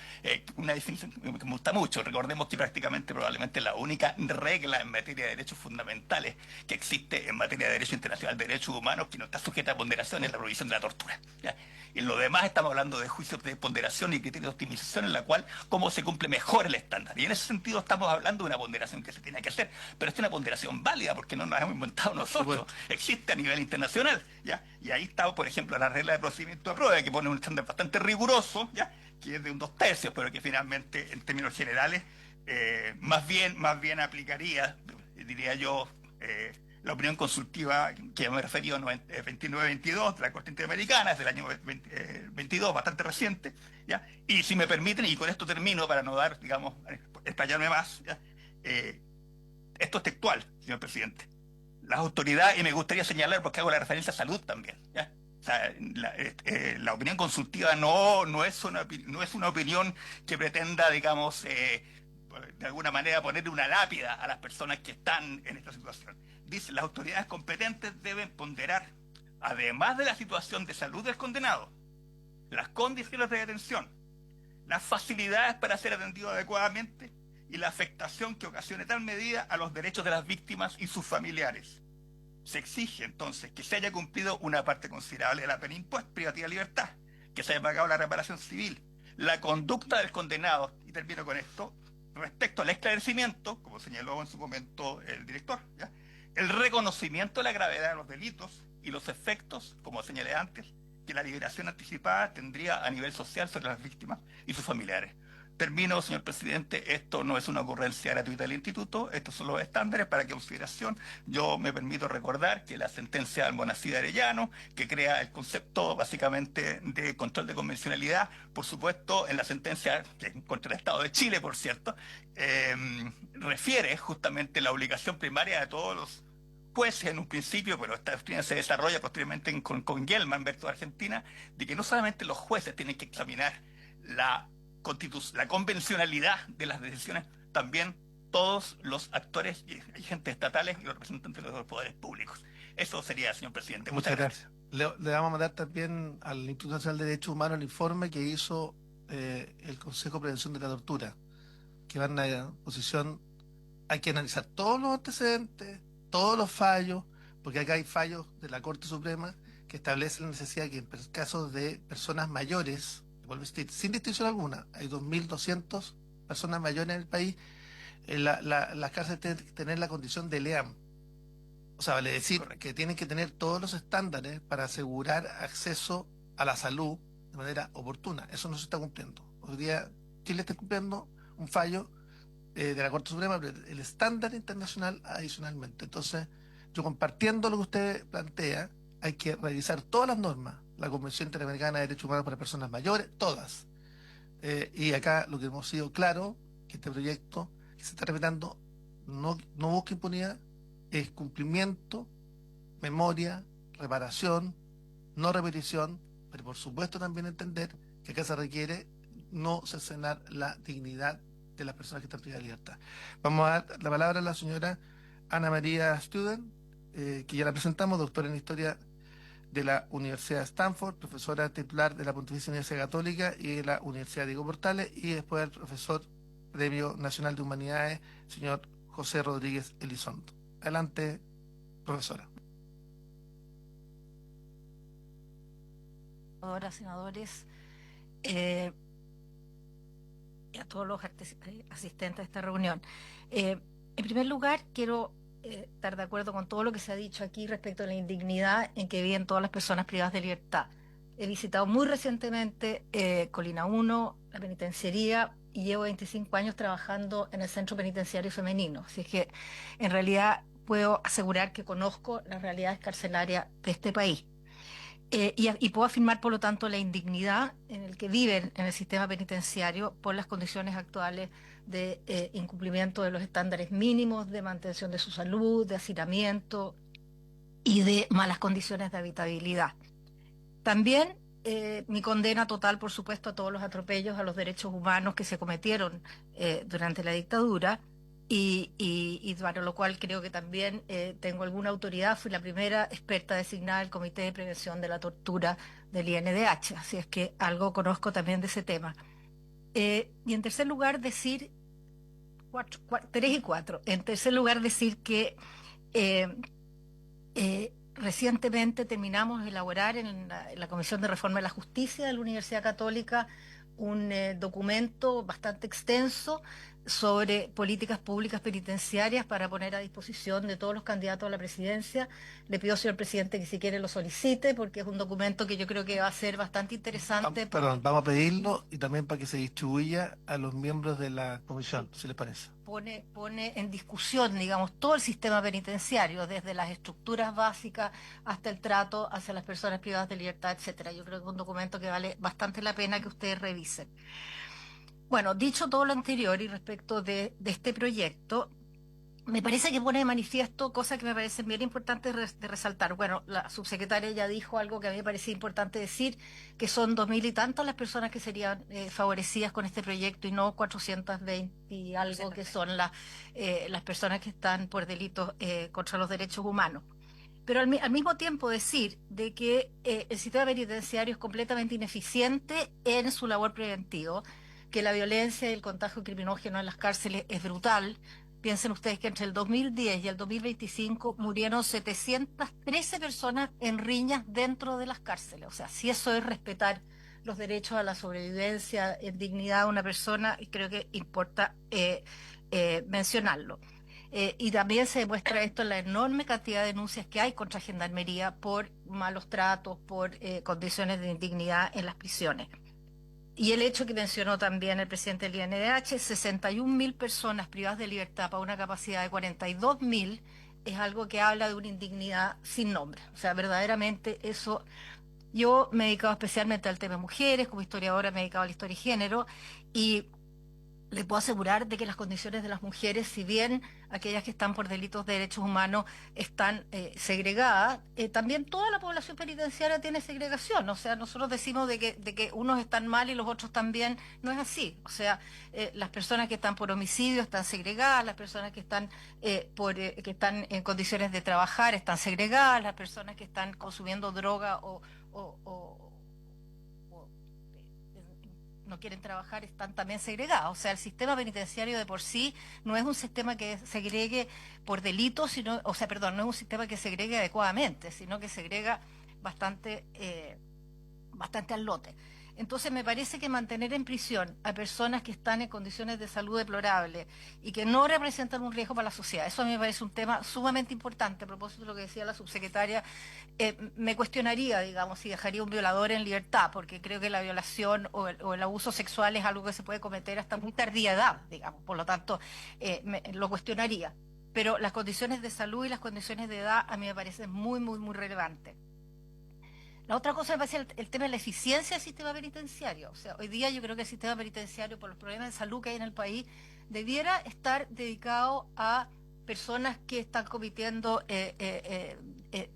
una definición que me gusta mucho. Recordemos que prácticamente probablemente la única regla en materia de derechos fundamentales que existe en materia de derecho internacional de derechos humanos que no está sujeta a ponderación es la prohibición de la tortura, ¿ya? Y en lo demás estamos hablando de juicios de ponderación y criterios de optimización en la cual cómo se cumple mejor el estándar. Y en ese sentido estamos hablando de una ponderación que se tiene que hacer, pero es una ponderación válida porque no nos hemos inventado nosotros, existe a nivel internacional, ¿ya? Y ahí está, por ejemplo, la regla de procedimiento de prueba que pone un estándar bastante riguroso, ¿ya? Que es de un 2/3, pero que finalmente en términos generales más bien aplicaría, diría yo, la opinión consultiva que me he referido, 29-22 de la Corte Interamericana, es del año 22, bastante reciente, ¿ya? Y si me permiten, y con esto termino para no dar, digamos, explayarme más, ¿ya? Esto es textual, señor presidente. Las autoridades, y me gustaría señalar porque hago la referencia a salud también, ¿ya? O sea, la opinión consultiva no es una opinión que pretenda, digamos, de alguna manera ponerle una lápida a las personas que están en esta situación. Dice, las autoridades competentes deben ponderar, además de la situación de salud del condenado, las condiciones de detención, las facilidades para ser atendido adecuadamente y la afectación que ocasione tal medida a los derechos de las víctimas y sus familiares. Se exige entonces que se haya cumplido una parte considerable de la pena impuesta, privativa de libertad, que se haya pagado la reparación civil, la conducta del condenado, y termino con esto, respecto al esclarecimiento, como señaló en su momento el director, ¿ya? El reconocimiento de la gravedad de los delitos y los efectos, como señalé antes, que la liberación anticipada tendría a nivel social sobre las víctimas y sus familiares. Termino, señor presidente, esto no es una ocurrencia gratuita del instituto, estos son los estándares para consideración. Yo me permito recordar que la sentencia de Almonacid Arellano, que crea el concepto básicamente de control de convencionalidad, por supuesto, en la sentencia contra el Estado de Chile, por cierto, refiere justamente la obligación primaria de todos los después, en un principio, pero esta doctrina se desarrolla posteriormente con Gelman versus Argentina, de que no solamente los jueces tienen que examinar la convencionalidad de las decisiones, también todos los actores y agentes estatales y los representantes de los poderes públicos. Eso sería, señor presidente. Muchas gracias. Le vamos a mandar también al Instituto Nacional de Derechos Humanos el informe que hizo el Consejo de Prevención de la Tortura, que va en una posición, hay que analizar todos los antecedentes, todos los fallos, porque acá hay fallos de la Corte Suprema que establecen la necesidad de que en casos de personas mayores, vuelvo a insistir, sin distinción alguna, hay 2.200 personas mayores en el país, las cárceles tienen que tener la condición de LEAM. O sea, vale decir que tienen que tener todos los estándares para asegurar acceso a la salud de manera oportuna. Eso no se está cumpliendo. Hoy día Chile está cumpliendo un fallo de la Corte Suprema, pero el estándar internacional adicionalmente. Entonces, yo compartiendo lo que usted plantea, hay que revisar todas las normas, la Convención Interamericana de Derechos Humanos para Personas Mayores, todas. Y acá lo que hemos sido claro, que este proyecto que se está respetando no busca impunidad, es cumplimiento, memoria, reparación, no repetición, pero por supuesto también entender que acá se requiere no cercenar la dignidad de las personas que están privadas de libertad. Vamos a dar la palabra a la señora Ana María Student, que ya la presentamos, doctora en Historia de la Universidad de Stanford, profesora titular de la Pontificia Universidad Católica y de la Universidad Diego Portales, y después el profesor Premio Nacional de Humanidades, señor José Rodríguez Elizondo. Adelante, profesora. Senadores, y a todos los asistentes a esta reunión. En primer lugar, quiero estar de acuerdo con todo lo que se ha dicho aquí respecto a la indignidad en que viven todas las personas privadas de libertad. He visitado muy recientemente Colina 1, la penitenciaría, y llevo 25 años trabajando en el Centro Penitenciario Femenino. Así es que, en realidad, puedo asegurar que conozco las realidades carcelarias de este país. Y puedo afirmar, por lo tanto, la indignidad en el que viven en el sistema penitenciario por las condiciones actuales de incumplimiento de los estándares mínimos de mantención de su salud, de hacinamiento y de malas condiciones de habitabilidad. También mi condena total, por supuesto, a todos los atropellos a los derechos humanos que se cometieron durante la dictadura, y para lo cual creo que también tengo alguna autoridad. Fui la primera experta designada del Comité de Prevención de la Tortura del INDH, así es que algo conozco también de ese tema. Y en tercer lugar, decir, 3 y 4, en tercer lugar, decir que recientemente terminamos de elaborar en la Comisión de Reforma de la Justicia de la Universidad Católica un documento bastante extenso sobre políticas públicas penitenciarias para poner a disposición de todos los candidatos a la presidencia. Le pido, señor presidente, que si quiere lo solicite, porque es un documento que yo creo que va a ser bastante interesante. Perdón, vamos a pedirlo y también para que se distribuya a los miembros de la comisión, si les parece. Pone en discusión, digamos, todo el sistema penitenciario, desde las estructuras básicas hasta el trato hacia las personas privadas de libertad, etcétera. Yo creo que es un documento que vale bastante la pena que ustedes revisen. Bueno, dicho todo lo anterior y respecto de este proyecto, me parece que pone de manifiesto cosas que me parecen bien importantes de resaltar. Bueno, la subsecretaria ya dijo algo que a mí me parecía importante decir, que son 2.000 y tantas las personas que serían favorecidas con este proyecto y no 420 y algo que son las personas que están por delitos contra los derechos humanos. Pero al mismo tiempo decir de que el sistema penitenciario es completamente ineficiente en su labor preventiva, que la violencia y el contagio criminógeno en las cárceles es brutal. Piensen ustedes que entre el 2010 y el 2025 murieron 713 personas en riñas dentro de las cárceles. O sea, si eso es respetar los derechos a la sobrevivencia en dignidad de una persona, creo que importa mencionarlo. Y también se demuestra esto en la enorme cantidad de denuncias que hay contra Gendarmería por malos tratos, por condiciones de indignidad en las prisiones. Y el hecho que mencionó también el presidente del INDH, 61.000 personas privadas de libertad para una capacidad de 42.000, es algo que habla de una indignidad sin nombre. O sea, verdaderamente eso. Yo me he dedicado especialmente al tema de mujeres, como historiadora me he dedicado a la historia y género, y le puedo asegurar de que las condiciones de las mujeres, si bien aquellas que están por delitos de derechos humanos están segregadas, también toda la población penitenciaria tiene segregación. O sea, nosotros decimos de que unos están mal y los otros también. No es así. O sea, las personas que están por homicidio están segregadas, las personas que están, que están en condiciones de trabajar están segregadas, las personas que están consumiendo droga o no quieren trabajar están también segregados. O sea, el sistema penitenciario de por sí no es un sistema que segregue por delitos, sino, o sea, perdón, no es un sistema que segregue adecuadamente, sino que segrega bastante, bastante al lote. Entonces me parece que mantener en prisión a personas que están en condiciones de salud deplorables y que no representan un riesgo para la sociedad, eso a mí me parece un tema sumamente importante. A propósito de lo que decía la subsecretaria, me cuestionaría, digamos, si dejaría un violador en libertad, porque creo que la violación o el abuso sexual es algo que se puede cometer hasta muy tardía edad, digamos, por lo tanto, lo cuestionaría. Pero las condiciones de salud y las condiciones de edad a mí me parecen muy, muy, muy relevantes. La otra cosa me parece el tema de la eficiencia del sistema penitenciario. O sea, hoy día yo creo que el sistema penitenciario, por los problemas de salud que hay en el país, debiera estar dedicado a personas que están cometiendo, que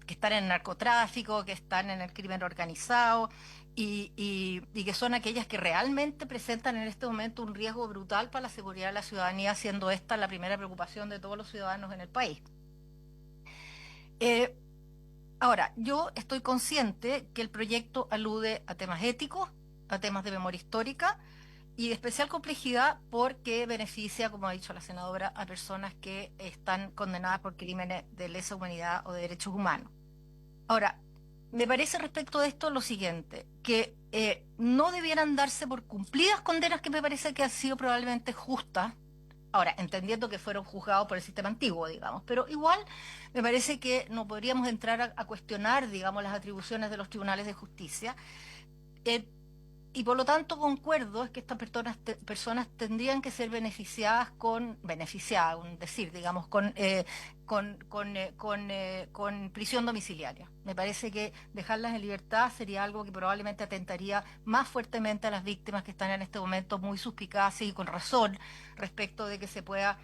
están en el narcotráfico, que están en el crimen organizado y que son aquellas que realmente presentan en este momento un riesgo brutal para la seguridad de la ciudadanía, siendo esta la primera preocupación de todos los ciudadanos en el país. Ahora, yo estoy consciente que el proyecto alude a temas éticos, a temas de memoria histórica y de especial complejidad porque beneficia, como ha dicho la senadora, a personas que están condenadas por crímenes de lesa humanidad o de derechos humanos. Ahora, me parece respecto de esto lo siguiente, que no debieran darse por cumplidas condenas que me parece que han sido probablemente justas. Ahora, entendiendo que fueron juzgados por el sistema antiguo, digamos, pero igual me parece que no podríamos entrar a cuestionar, digamos, las atribuciones de los tribunales de justicia. Y por lo tanto concuerdo es que estas personas tendrían que ser beneficiadas digamos, con prisión domiciliaria. Me parece que dejarlas en libertad sería algo que probablemente atentaría más fuertemente a las víctimas que están en este momento muy suspicaces y con razón respecto de que se pueda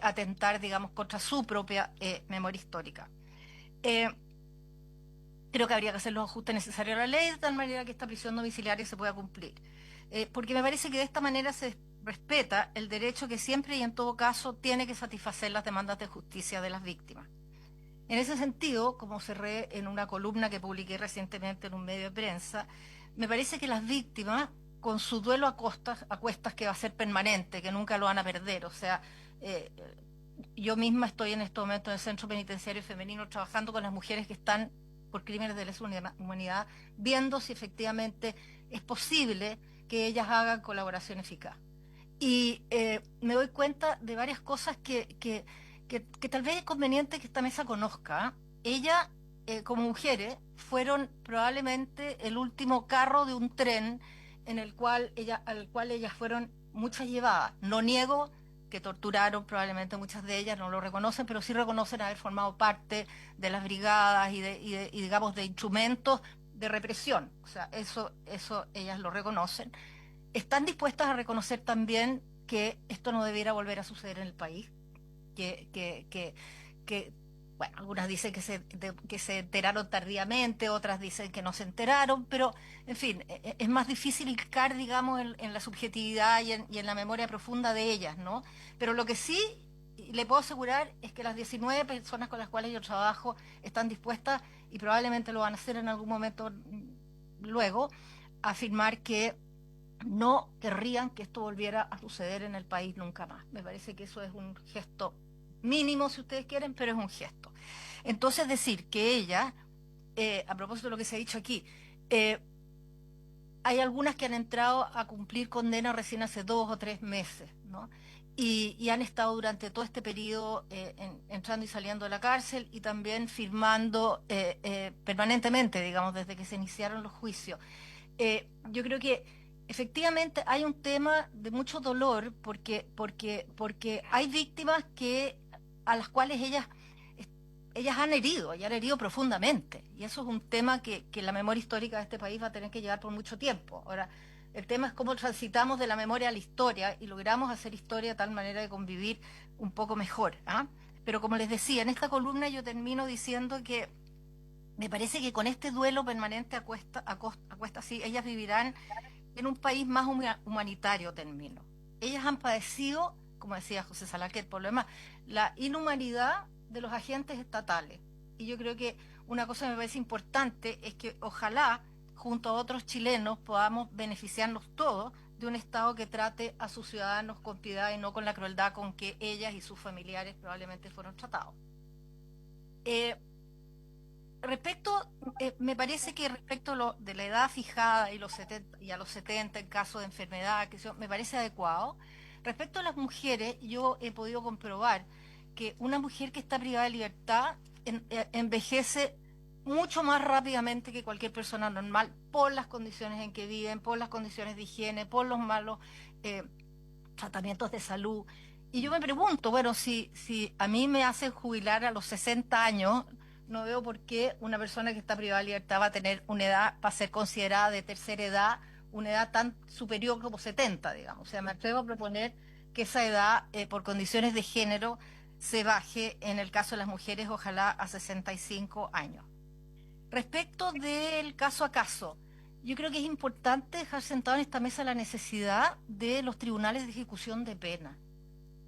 atentar, digamos, contra su propia memoria histórica. Creo que habría que hacer los ajustes necesarios a la ley de tal manera que esta prisión domiciliaria se pueda cumplir. Porque me parece que de esta manera se respeta el derecho que siempre y en todo caso tiene que satisfacer las demandas de justicia de las víctimas. En ese sentido, como cerré en una columna que publiqué recientemente en un medio de prensa, me parece que las víctimas, con su duelo a cuestas que va a ser permanente, que nunca lo van a perder, o sea, yo misma estoy en este momento en el Centro Penitenciario Femenino trabajando con las mujeres que están por crímenes de lesa humanidad, viendo si efectivamente es posible que ellas hagan colaboración eficaz. Y me doy cuenta de varias cosas que tal vez es conveniente que esta mesa conozca. Ellas, como mujeres, fueron probablemente el último carro de un tren al cual ellas fueron muchas llevadas. No niego que torturaron probablemente muchas de ellas, no lo reconocen, pero sí reconocen haber formado parte de las brigadas y digamos, de instrumentos de represión. O sea, eso ellas lo reconocen. Están dispuestas a reconocer también que esto no debiera volver a suceder en el país, bueno, algunas dicen que se enteraron tardíamente, otras dicen que no se enteraron, pero, en fin, es más difícil indicar, digamos, en la subjetividad y en la memoria profunda de ellas, ¿no? Pero lo que sí le puedo asegurar es que las 19 personas con las cuales yo trabajo están dispuestas, y probablemente lo van a hacer en algún momento luego, a afirmar que no querrían que esto volviera a suceder en el país nunca más. Me parece que eso es un gesto mínimo, si ustedes quieren, pero es un gesto. Entonces, decir que ella, a propósito de lo que se ha dicho aquí, hay algunas que han entrado a cumplir condena recién hace 2 o 3 meses, ¿no? Y han estado durante todo este periodo entrando y saliendo de la cárcel y también firmando permanentemente, digamos, desde que se iniciaron los juicios. Yo creo que efectivamente hay un tema de mucho dolor porque hay víctimas a las cuales ellas han herido profundamente. Y eso es un tema que la memoria histórica de este país va a tener que llevar por mucho tiempo. Ahora, El tema es cómo transitamos de la memoria a la historia y logramos hacer historia de tal manera de convivir un poco mejor. ¿Ah? Pero como les decía, en esta columna yo termino diciendo que me parece que con este duelo permanente a cuesta sí, ellas vivirán en un país más humanitario, termino. Ellas han padecido, como decía José Salaquet, por lo demás, la inhumanidad de los agentes estatales. Y yo creo que una cosa que me parece importante es que ojalá, junto a otros chilenos, podamos beneficiarnos todos de un Estado que trate a sus ciudadanos con piedad y no con la crueldad con que ellas y sus familiares probablemente fueron tratados. Me parece que respecto de la edad fijada y a los 70 en caso de enfermedad, me parece adecuado. Respecto a las mujeres, yo he podido comprobar que una mujer que está privada de libertad envejece mucho más rápidamente que cualquier persona normal por las condiciones en que viven, por las condiciones de higiene, por los malos tratamientos de salud. Y yo me pregunto, bueno, si a mí me hacen jubilar a los 60 años, no veo por qué una persona que está privada de libertad va a tener una edad, va a ser considerada de tercera edad, una edad tan superior como 70, digamos. O sea, me atrevo a proponer que esa edad, por condiciones de género, se baje, en el caso de las mujeres, ojalá a 65 años. Respecto del caso a caso, yo creo que es importante dejar sentado en esta mesa la necesidad de los tribunales de ejecución de pena,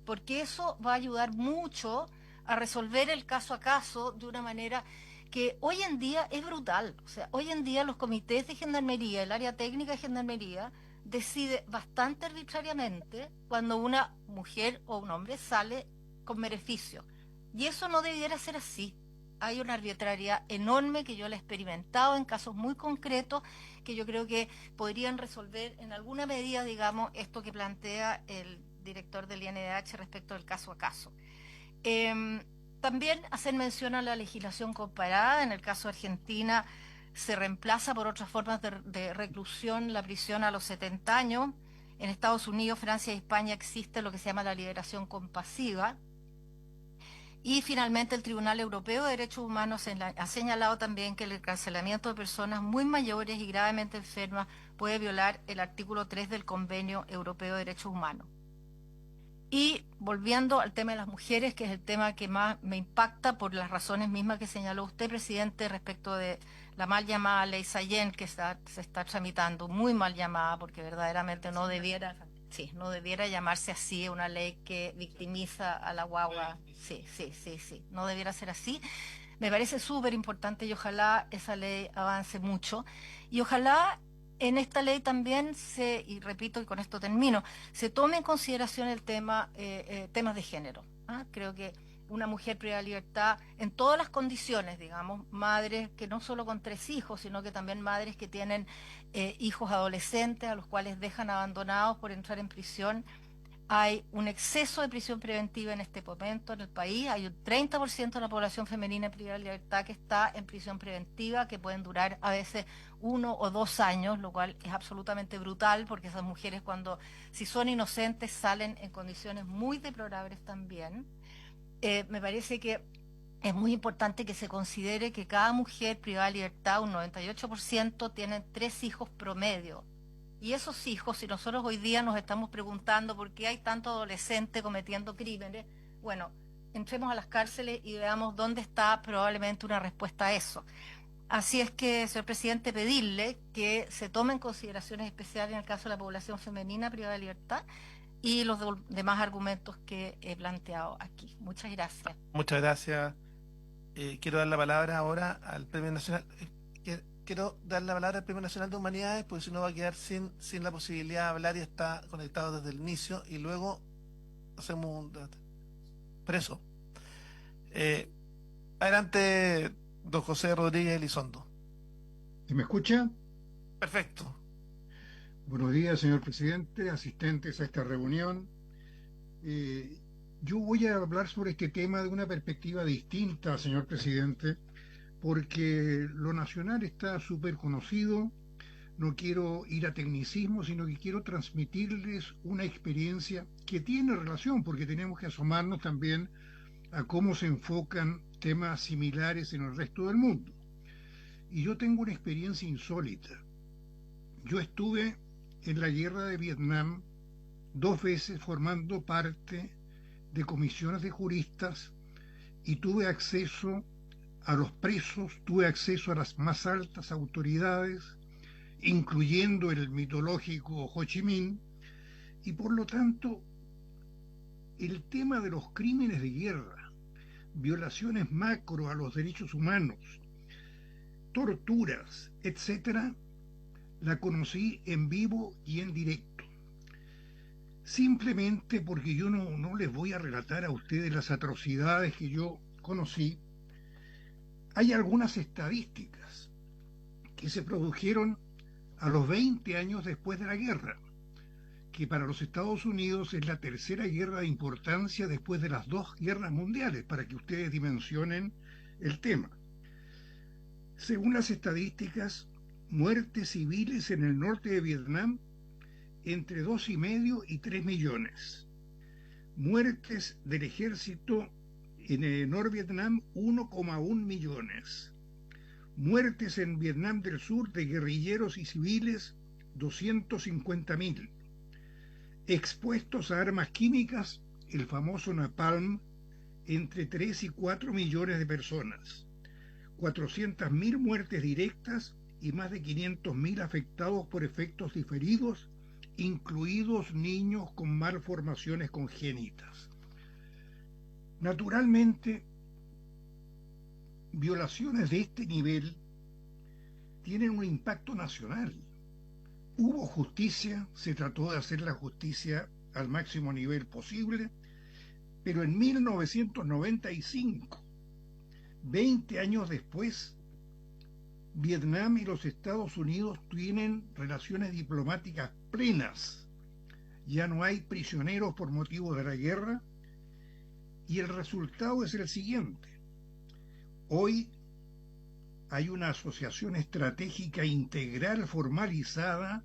porque eso va a ayudar mucho a resolver el caso a caso de una manera que hoy en día es brutal. O sea, hoy en día los comités de gendarmería, el área técnica de gendarmería, decide bastante arbitrariamente cuando una mujer o un hombre sale con beneficio. Y eso no debiera ser así. Hay una arbitrariedad enorme que yo la he experimentado en casos muy concretos que yo creo que podrían resolver en alguna medida, digamos, esto que plantea el director del INDH respecto del caso a caso. También hacer mención a la legislación comparada. En el caso de Argentina se reemplaza por otras formas de reclusión la prisión a los 70 años. En Estados Unidos, Francia y España existe lo que se llama la liberación compasiva. Y finalmente el Tribunal Europeo de Derechos Humanos ha señalado también que el encarcelamiento de personas muy mayores y gravemente enfermas puede violar el artículo 3 del Convenio Europeo de Derechos Humanos. Y volviendo al tema de las mujeres, que es el tema que más me impacta por las razones mismas que señaló usted, presidente, respecto de la mal llamada ley Sallén que se está tramitando, muy mal llamada, porque verdaderamente no debiera llamarse así, una ley que victimiza a la guagua. Sí, no debiera ser así. Me parece súper importante y ojalá esa ley avance mucho. Y ojalá en esta ley también y repito y con esto termino, se tome en consideración el tema, temas de género. ¿Ah? Creo que una mujer privada de libertad en todas las condiciones, digamos, madres que no solo con 3 hijos, sino que también madres que tienen hijos adolescentes a los cuales dejan abandonados por entrar en prisión. Hay un exceso de prisión preventiva en este momento en el país. Hay un 30% de la población femenina privada de libertad que está en prisión preventiva, que pueden durar a veces 1 o 2 años, lo cual es absolutamente brutal, porque esas mujeres si son inocentes, salen en condiciones muy deplorables también. Me parece que es muy importante que se considere que cada mujer privada de libertad, un 98%, tienen 3 hijos promedio. Y esos hijos, si nosotros hoy día nos estamos preguntando por qué hay tanto adolescente cometiendo crímenes, bueno, entremos a las cárceles y veamos dónde está probablemente una respuesta a eso. Así es que, señor presidente, pedirle que se tomen consideraciones especiales en el caso de la población femenina privada de libertad y los demás argumentos que he planteado aquí. Muchas gracias. Muchas gracias. Quiero dar la palabra ahora al Premio Nacional. Quiero dar la palabra al Premio Nacional de Humanidades, porque si no va a quedar sin la posibilidad de hablar y está conectado desde el inicio, y luego hacemos un debate. Preso. Adelante, don José Rodríguez Elizondo. ¿Se me escucha? Perfecto. Buenos días, señor presidente, asistentes a esta reunión. Yo voy a hablar sobre este tema de una perspectiva distinta, señor presidente, porque lo nacional está súper conocido. No quiero ir a tecnicismo, sino que quiero transmitirles una experiencia que tiene relación, porque tenemos que asomarnos también a cómo se enfocan temas similares en el resto del mundo. Y yo tengo una experiencia insólita. Yo estuve en la guerra de Vietnam 2 veces formando parte de comisiones de juristas y tuve acceso a los presos, tuve acceso a las más altas autoridades, incluyendo el mitológico Ho Chi Minh, y por lo tanto el tema de los crímenes de guerra, violaciones macro a los derechos humanos, torturas, etcétera, la conocí en vivo y en directo. Simplemente porque yo no les voy a relatar a ustedes las atrocidades que yo conocí. Hay algunas estadísticas que se produjeron a los 20 años después de la guerra, que para los Estados Unidos es la tercera guerra de importancia después de las 2 guerras mundiales, para que ustedes dimensionen el tema. Según las estadísticas, muertes civiles en el norte de Vietnam entre 2,5 y 3 millones. Muertes del ejército en el Norvietnam, 1,1 millones. Muertes en Vietnam del Sur de guerrilleros y civiles, 250.000. Expuestos a armas químicas, el famoso napalm, entre 3 y 4 millones de personas. 400.000 muertes directas y más de 500.000 afectados por efectos diferidos, incluidos niños con malformaciones congénitas. Naturalmente, violaciones de este nivel tienen un impacto nacional. Hubo justicia, se trató de hacer la justicia al máximo nivel posible, pero en 1995, 20 años después, Vietnam y los Estados Unidos tienen relaciones diplomáticas plenas. Ya no hay prisioneros por motivo de la guerra y el resultado es el siguiente. Hoy hay una asociación estratégica integral formalizada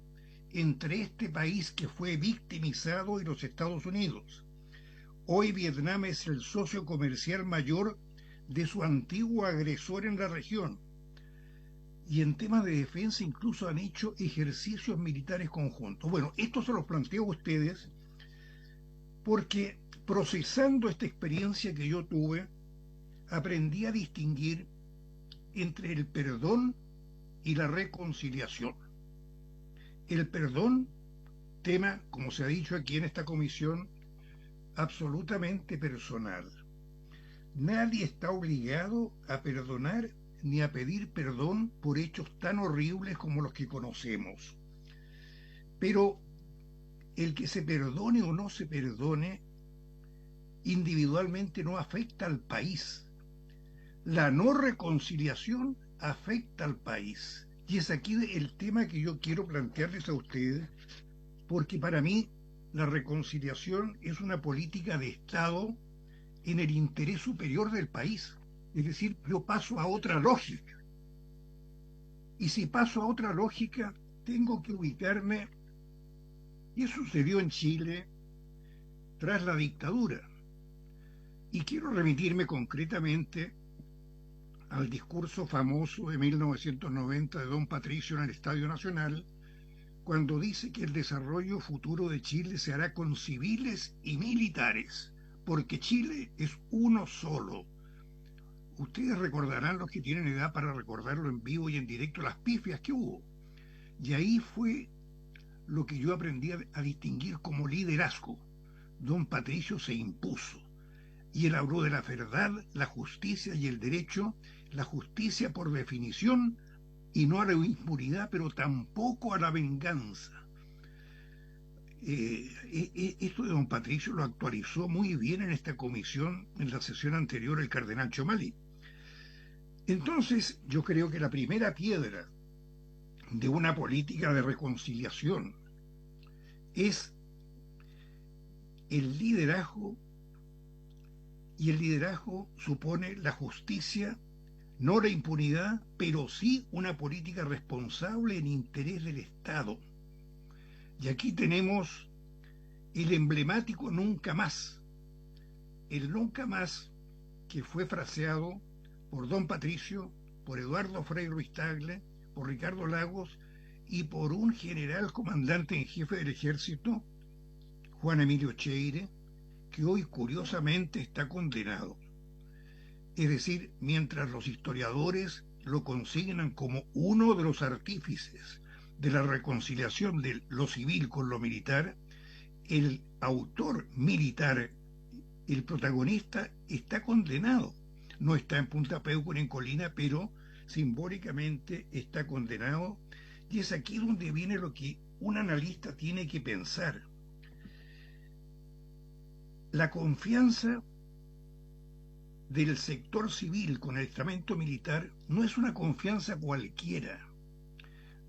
entre este país que fue victimizado y los Estados Unidos. Hoy Vietnam es el socio comercial mayor de su antiguo agresor en la región. Y en temas de defensa incluso han hecho ejercicios militares conjuntos. Bueno, esto se los planteo a ustedes porque procesando esta experiencia que yo tuve, aprendí a distinguir entre el perdón y la reconciliación. El perdón, tema, como se ha dicho aquí en esta comisión, absolutamente personal. Nadie está obligado a perdonar ni a pedir perdón por hechos tan horribles como los que conocemos. Pero el que se perdone o no se perdone individualmente no afecta al país. La no reconciliación afecta al país. Y es aquí el tema que yo quiero plantearles a ustedes, porque para mí la reconciliación es una política de Estado en el interés superior del país. Es decir, yo paso a otra lógica. Y si paso a otra lógica, tengo que ubicarme, y eso sucedió en Chile tras la dictadura. Y quiero remitirme concretamente al discurso famoso de 1990 de don Patricio en el Estadio Nacional, cuando dice que el desarrollo futuro de Chile se hará con civiles y militares, porque Chile es uno solo. Ustedes recordarán, los que tienen edad para recordarlo en vivo y en directo, las pifias que hubo. Y ahí fue lo que yo aprendí a distinguir como liderazgo. Don Patricio se impuso. Y él habló de la verdad, la justicia y el derecho, la justicia por definición, y no a la impunidad, pero tampoco a la venganza. Esto de don Patricio lo actualizó muy bien en esta comisión, en la sesión anterior, el cardenal Chomalí. Entonces, yo creo que la primera piedra de una política de reconciliación es el liderazgo, y el liderazgo supone la justicia, no la impunidad, pero sí una política responsable en interés del Estado. Y aquí tenemos el emblemático nunca más. El nunca más que fue fraseado por don Patricio, por Eduardo Frei Ruiz Tagle, por Ricardo Lagos y por un general comandante en jefe del ejército, Juan Emilio Cheire, que hoy curiosamente está condenado. Es decir, mientras los historiadores lo consignan como uno de los artífices de la reconciliación de lo civil con lo militar, el autor militar, el protagonista, está condenado. No está en Punta Peuco ni en Colina, pero simbólicamente está condenado. Y es aquí donde viene lo que un analista tiene que pensar. La confianza del sector civil con el estamento militar no es una confianza cualquiera.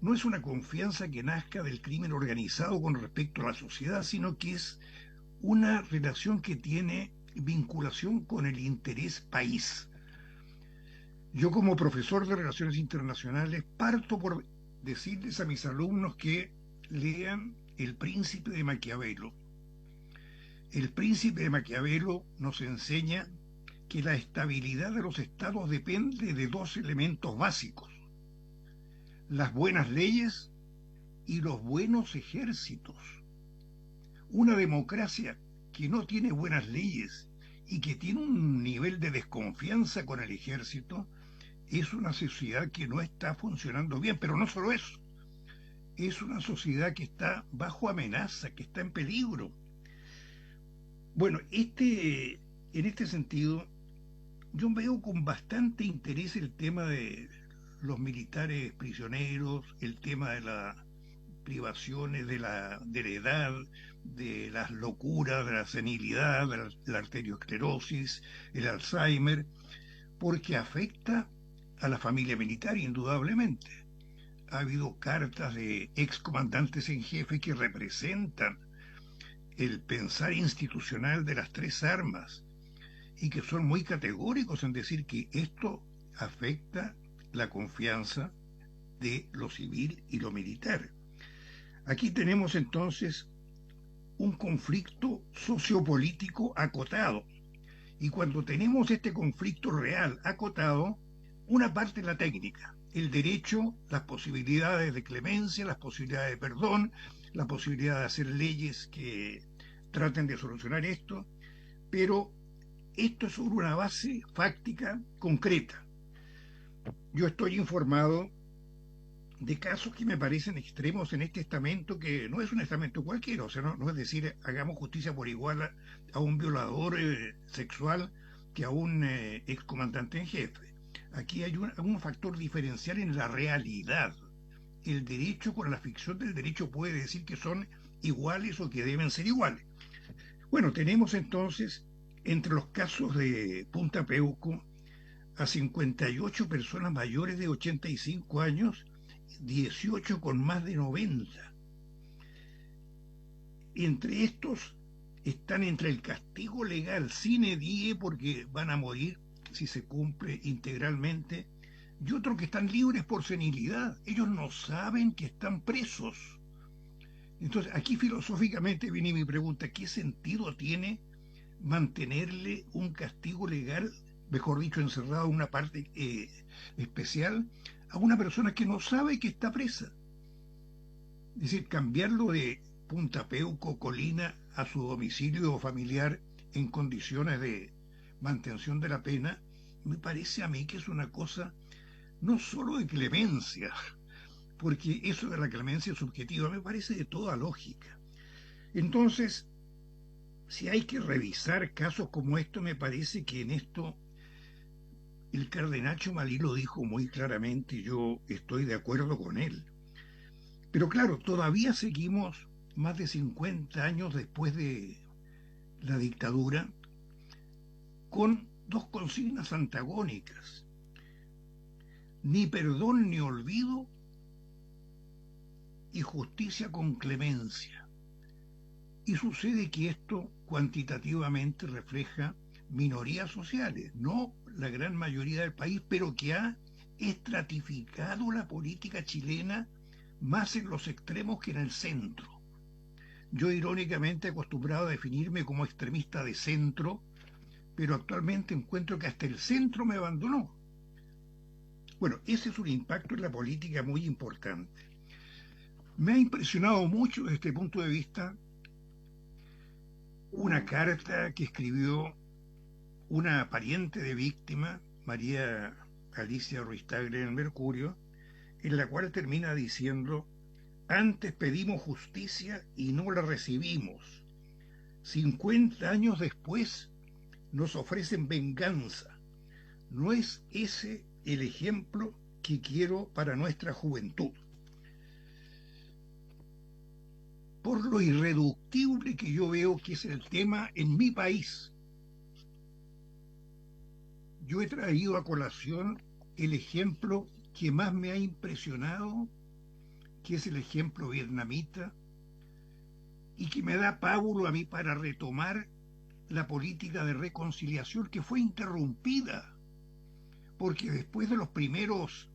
No es una confianza que nazca del crimen organizado con respecto a la sociedad, sino que es una relación que tiene vinculación con el interés país. Yo, como profesor de Relaciones Internacionales, parto por decirles a mis alumnos que lean El Príncipe de Maquiavelo. El Príncipe de Maquiavelo nos enseña que la estabilidad de los estados depende de dos elementos básicos: las buenas leyes y los buenos ejércitos. Una democracia que no tiene buenas leyes y que tiene un nivel de desconfianza con el ejército es una sociedad que no está funcionando bien. Pero no solo eso, es una sociedad que está bajo amenaza, que está en peligro. Bueno, en este sentido, yo veo con bastante interés el tema de los militares prisioneros, el tema de las privaciones de la edad, de las locuras, de la senilidad, de la arteriosclerosis, el Alzheimer, porque afecta a la familia militar, indudablemente. Ha habido cartas de excomandantes en jefe que representan el pensar institucional de las tres armas y que son muy categóricos en decir que esto afecta la confianza de lo civil y lo militar. Aquí tenemos entonces un conflicto sociopolítico acotado, y cuando tenemos este conflicto real acotado, una parte es la técnica, el derecho, las posibilidades de clemencia, las posibilidades de perdón, la posibilidad de hacer leyes que traten de solucionar esto, pero esto es sobre una base fáctica concreta. Yo estoy informado de casos que me parecen extremos en este estamento, que no es un estamento cualquiera, o sea, no es decir, hagamos justicia por igual a un violador sexual que a un excomandante en jefe. Aquí hay un factor diferencial en la realidad. El derecho con la ficción del derecho puede decir que son iguales o que deben ser iguales. Bueno, tenemos entonces, entre los casos de Punta Peuco, a 58 personas mayores de 85 años, 18 con más de 90. Entre estos están entre el castigo legal sine die, porque van a morir si se cumple integralmente, y otros que están libres por senilidad. Ellos no saben que están presos. Entonces, aquí filosóficamente viene mi pregunta: ¿qué sentido tiene mantenerle un castigo legal, mejor dicho, encerrado en una parte especial, a una persona que no sabe que está presa? Es decir, cambiarlo de Punta Peuco, Colina, a su domicilio familiar en condiciones de mantención de la pena, me parece a mí que es una cosa no solo de clemencia, porque eso de la clemencia subjetiva me parece de toda lógica. Entonces, si hay que revisar casos como esto, me parece que en esto el cardenal Chomalí lo dijo muy claramente, y yo estoy de acuerdo con él. Pero claro, todavía seguimos más de 50 años después de la dictadura con dos consignas antagónicas: ni perdón ni olvido y justicia con clemencia. Y sucede que esto cuantitativamente refleja minorías sociales, no la gran mayoría del país, pero que ha estratificado la política chilena más en los extremos que en el centro. Yo irónicamente acostumbrado a definirme como extremista de centro, pero actualmente encuentro que hasta el centro me abandonó. Bueno, ese es un impacto en la política muy importante. Me ha impresionado mucho desde este punto de vista una carta que escribió una pariente de víctima, María Alicia Ruiz Tagle, en el Mercurio, en la cual termina diciendo: antes pedimos justicia y no la recibimos. 50 años después nos ofrecen venganza. ¿No es ese el ejemplo que quiero para nuestra juventud? Por lo irreductible que yo veo que es el tema en mi país, yo he traído a colación el ejemplo que más me ha impresionado, que es el ejemplo vietnamita, y que me da pábulo a mí para retomar la política de reconciliación que fue interrumpida, porque después de los primeros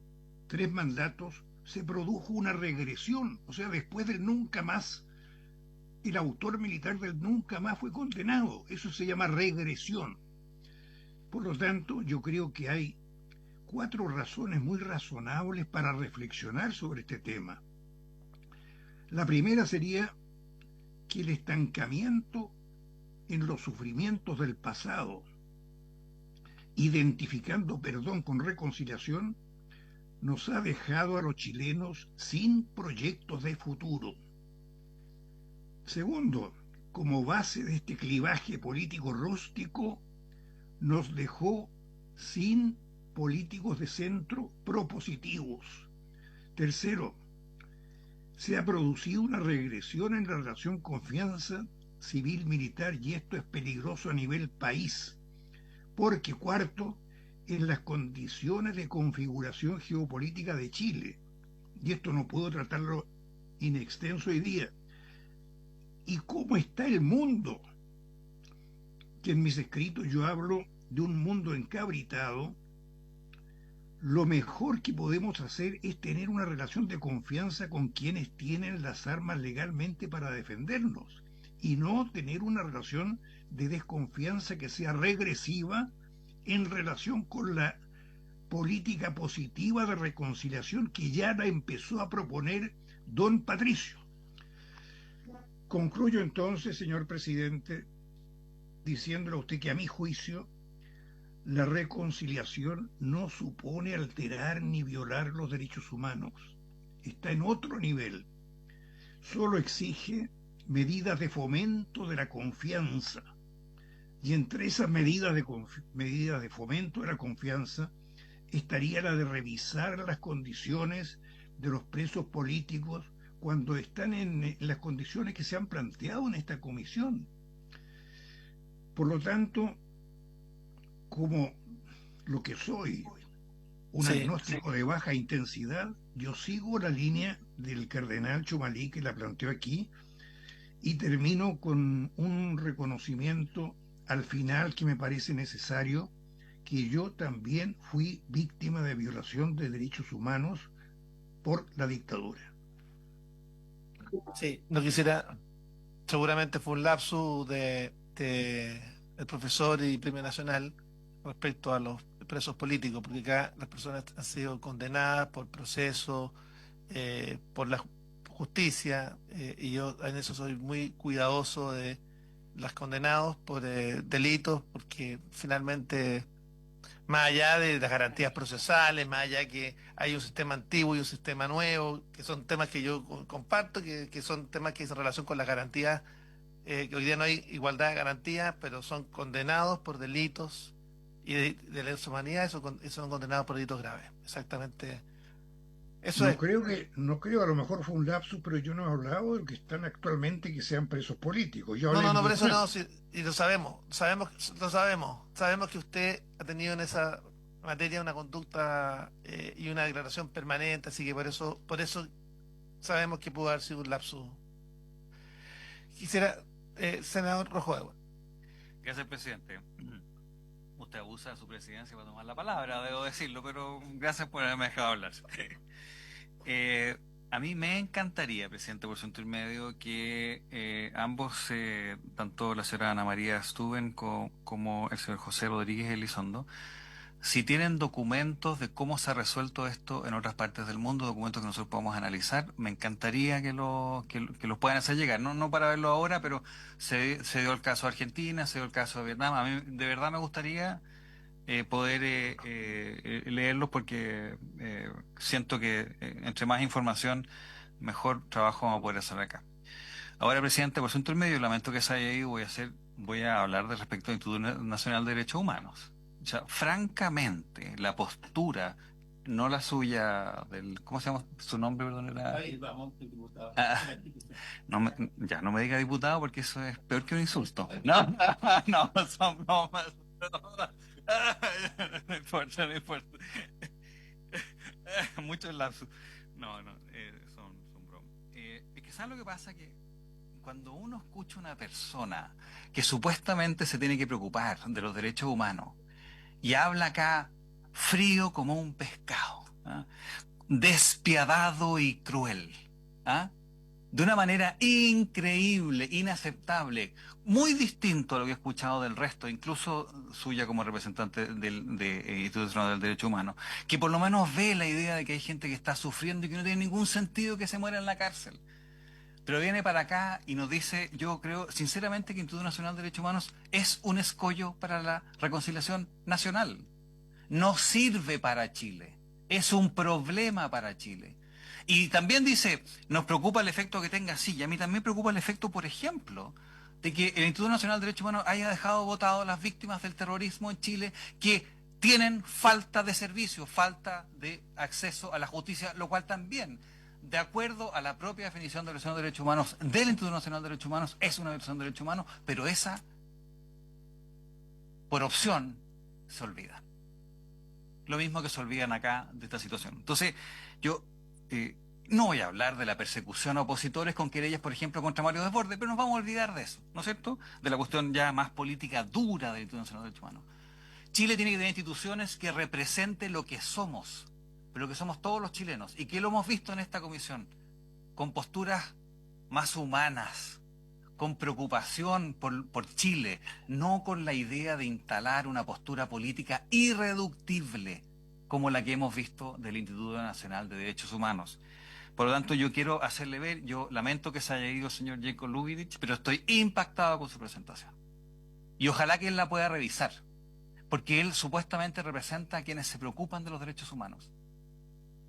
3 mandatos se produjo una regresión, o sea, después del nunca más, el autor militar del nunca más fue condenado, eso se llama regresión. Por lo tanto, yo creo que hay 4 razones muy razonables para reflexionar sobre este tema. La primera sería que el estancamiento en los sufrimientos del pasado, identificando perdón con reconciliación, nos ha dejado a los chilenos sin proyectos de futuro. Segundo, como base de este clivaje político rústico, nos dejó sin políticos de centro propositivos. Tercero, se ha producido una regresión en la relación confianza civil-militar y esto es peligroso a nivel país, porque cuarto, en las condiciones de configuración geopolítica de Chile, y esto no puedo tratarlo in extenso hoy día, y cómo está el mundo, que en mis escritos yo hablo de un mundo encabritado. Lo mejor que podemos hacer es tener una relación de confianza con quienes tienen las armas legalmente para defendernos y no tener una relación de desconfianza que sea regresiva en relación con la política positiva de reconciliación que ya la empezó a proponer don Patricio. Concluyo entonces, señor presidente, diciéndole a usted que a mi juicio la reconciliación no supone alterar ni violar los derechos humanos. Está en otro nivel. Solo exige medidas de fomento de la confianza. Y entre esas medidas de fomento de la confianza estaría la de revisar las condiciones de los presos políticos cuando están en las condiciones que se han planteado en esta comisión. Por lo tanto, como lo que soy, un agnóstico de baja intensidad, yo sigo la línea del cardenal Chumalí que la planteó aquí y termino con un reconocimiento al final que me parece necesario, que yo también fui víctima de violación de derechos humanos por la dictadura. Sí, no quisiera, seguramente fue un lapsus el profesor y Premio Nacional respecto a los presos políticos, porque acá las personas han sido condenadas por proceso, por la justicia, y yo en eso soy muy cuidadoso de las condenados por delitos, porque finalmente, más allá de las garantías procesales, más allá que hay un sistema antiguo y un sistema nuevo, que son temas que yo comparto, que son temas que se relacionan con las garantías, que hoy día no hay igualdad de garantías, pero son condenados por delitos y de lesa humanidad, son condenados por delitos graves. Exactamente. Eso No es. creo no creo, a lo mejor fue un lapsus, pero yo no he hablado de los que están actualmente que sean presos políticos. Yo No, hablé no, de no, por los eso no, presos. sí, y sabemos que usted ha tenido en esa materia una conducta y una declaración permanente, así que por eso sabemos que pudo haber sido un lapsus. Quisiera, senador Rojo Agua. Gracias, presidente. Usted abusa de su presidencia para tomar la palabra, debo decirlo, pero gracias por haberme dejado hablar. A mí me encantaría, presidente, por su intermedio, que ambos, tanto la señora Ana María Stuben como el señor José Rodríguez Elizondo, Si tienen documentos de cómo se ha resuelto esto en otras partes del mundo, documentos que nosotros podamos analizar, me encantaría que los puedan hacer llegar. No, no para verlo ahora, pero se dio el caso de Argentina, se dio el caso de Vietnam. A mí de verdad me gustaría poder leerlos porque siento que entre más información, mejor trabajo vamos a poder hacer acá. Ahora, presidente, por su intermedio, lamento que se haya ido, voy a hablar de respecto al Instituto Nacional de Derechos Humanos. O sea, francamente, la postura, no la suya, ¿cómo se llama su nombre, perdón? Ah, ya, no me diga diputado porque eso es peor que un insulto. No, no, no más. No importa, no importa. Muchos lapsus. No, son bromas. Es que ¿sabes lo que pasa? Que cuando uno escucha a una persona que supuestamente se tiene que preocupar de los derechos humanos y habla acá frío como un pescado, ¿ah? Despiadado y cruel, ¿ah? De una manera increíble, inaceptable, muy distinto a lo que he escuchado del resto, incluso suya como representante del Instituto Nacional del Derecho Humano, que por lo menos ve la idea de que hay gente que está sufriendo y que no tiene ningún sentido que se muera en la cárcel. Pero viene para acá y nos dice, yo creo sinceramente que el Instituto Nacional de Derechos Humanos es un escollo para la reconciliación nacional. No sirve para Chile, es un problema para Chile. Y también dice, nos preocupa el efecto que tenga, sí, y a mí también me preocupa el efecto, por ejemplo, de que el Instituto Nacional de Derechos Humanos haya dejado votado a las víctimas del terrorismo en Chile que tienen falta de servicio, falta de acceso a la justicia, lo cual también, de acuerdo a la propia definición de violación de derechos humanos del Instituto Nacional de Derechos Humanos, es una violación de derechos humanos, pero esa, por opción, se olvida. Lo mismo que se olvidan acá de esta situación. Entonces, yo no voy a hablar de la persecución a opositores con querellas, por ejemplo, contra Mario Desbordes, pero nos vamos a olvidar de eso, ¿no es cierto? De la cuestión ya más política dura del Instituto Nacional de Derechos Humanos. Chile tiene que tener instituciones que representen lo que somos, pero lo que somos todos los chilenos, y que lo hemos visto en esta comisión, con posturas más humanas, con preocupación por Chile, no con la idea de instalar una postura política irreductible como la que hemos visto del Instituto Nacional de Derechos Humanos. Por lo tanto, yo quiero hacerle ver, yo lamento que se haya ido el señor Jacob Lubitich, pero estoy impactado con su presentación. Y ojalá que él la pueda revisar, porque él supuestamente representa a quienes se preocupan de los derechos humanos.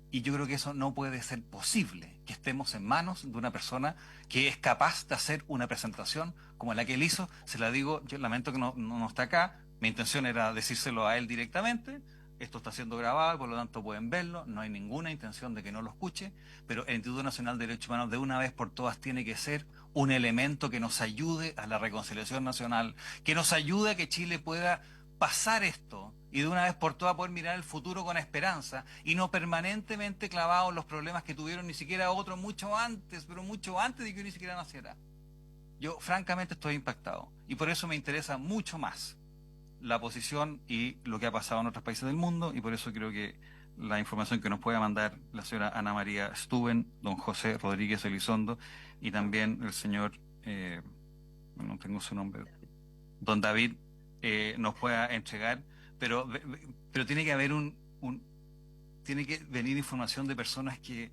Y yo creo que eso no puede ser posible, que estemos en manos de una persona que es capaz de hacer una presentación como la que él hizo. Se la digo, yo lamento que no está acá, mi intención era decírselo a él directamente, esto está siendo grabado, por lo tanto pueden verlo, no hay ninguna intención de que no lo escuche, pero el Instituto Nacional de Derechos Humanos de una vez por todas tiene que ser un elemento que nos ayude a la reconciliación nacional, que nos ayude a que Chile pueda pasar esto y de una vez por todas poder mirar el futuro con esperanza y no permanentemente clavados en los problemas que tuvieron ni siquiera otros mucho antes, pero mucho antes de que ni siquiera naciera. Yo francamente estoy impactado y por eso me interesa mucho más la posición y lo que ha pasado en otros países del mundo, y por eso creo que la información que nos pueda mandar la señora Ana María Stuben, don José Rodríguez Elizondo y también el señor, no tengo su nombre, don David, nos pueda entregar, pero tiene que haber tiene que venir información de personas que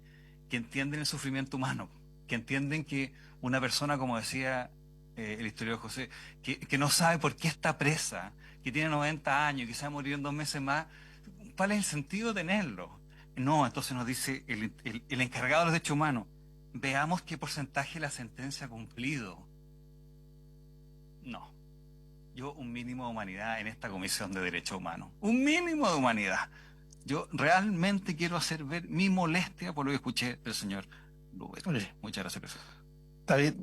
entienden el sufrimiento humano, que entienden que una persona, como decía el historiador José, que no sabe por qué está presa, que tiene 90 años y que se va a morir en 2 meses más, ¿cuál es el sentido de tenerlo? No, entonces nos dice el encargado de los derechos humanos, veamos qué porcentaje de la sentencia ha cumplido. No. Yo un mínimo de humanidad en esta Comisión de Derechos Humanos. Un mínimo de humanidad. Yo realmente quiero hacer ver mi molestia por lo que escuché del señor Lubitich. Muchas gracias, presidente. David.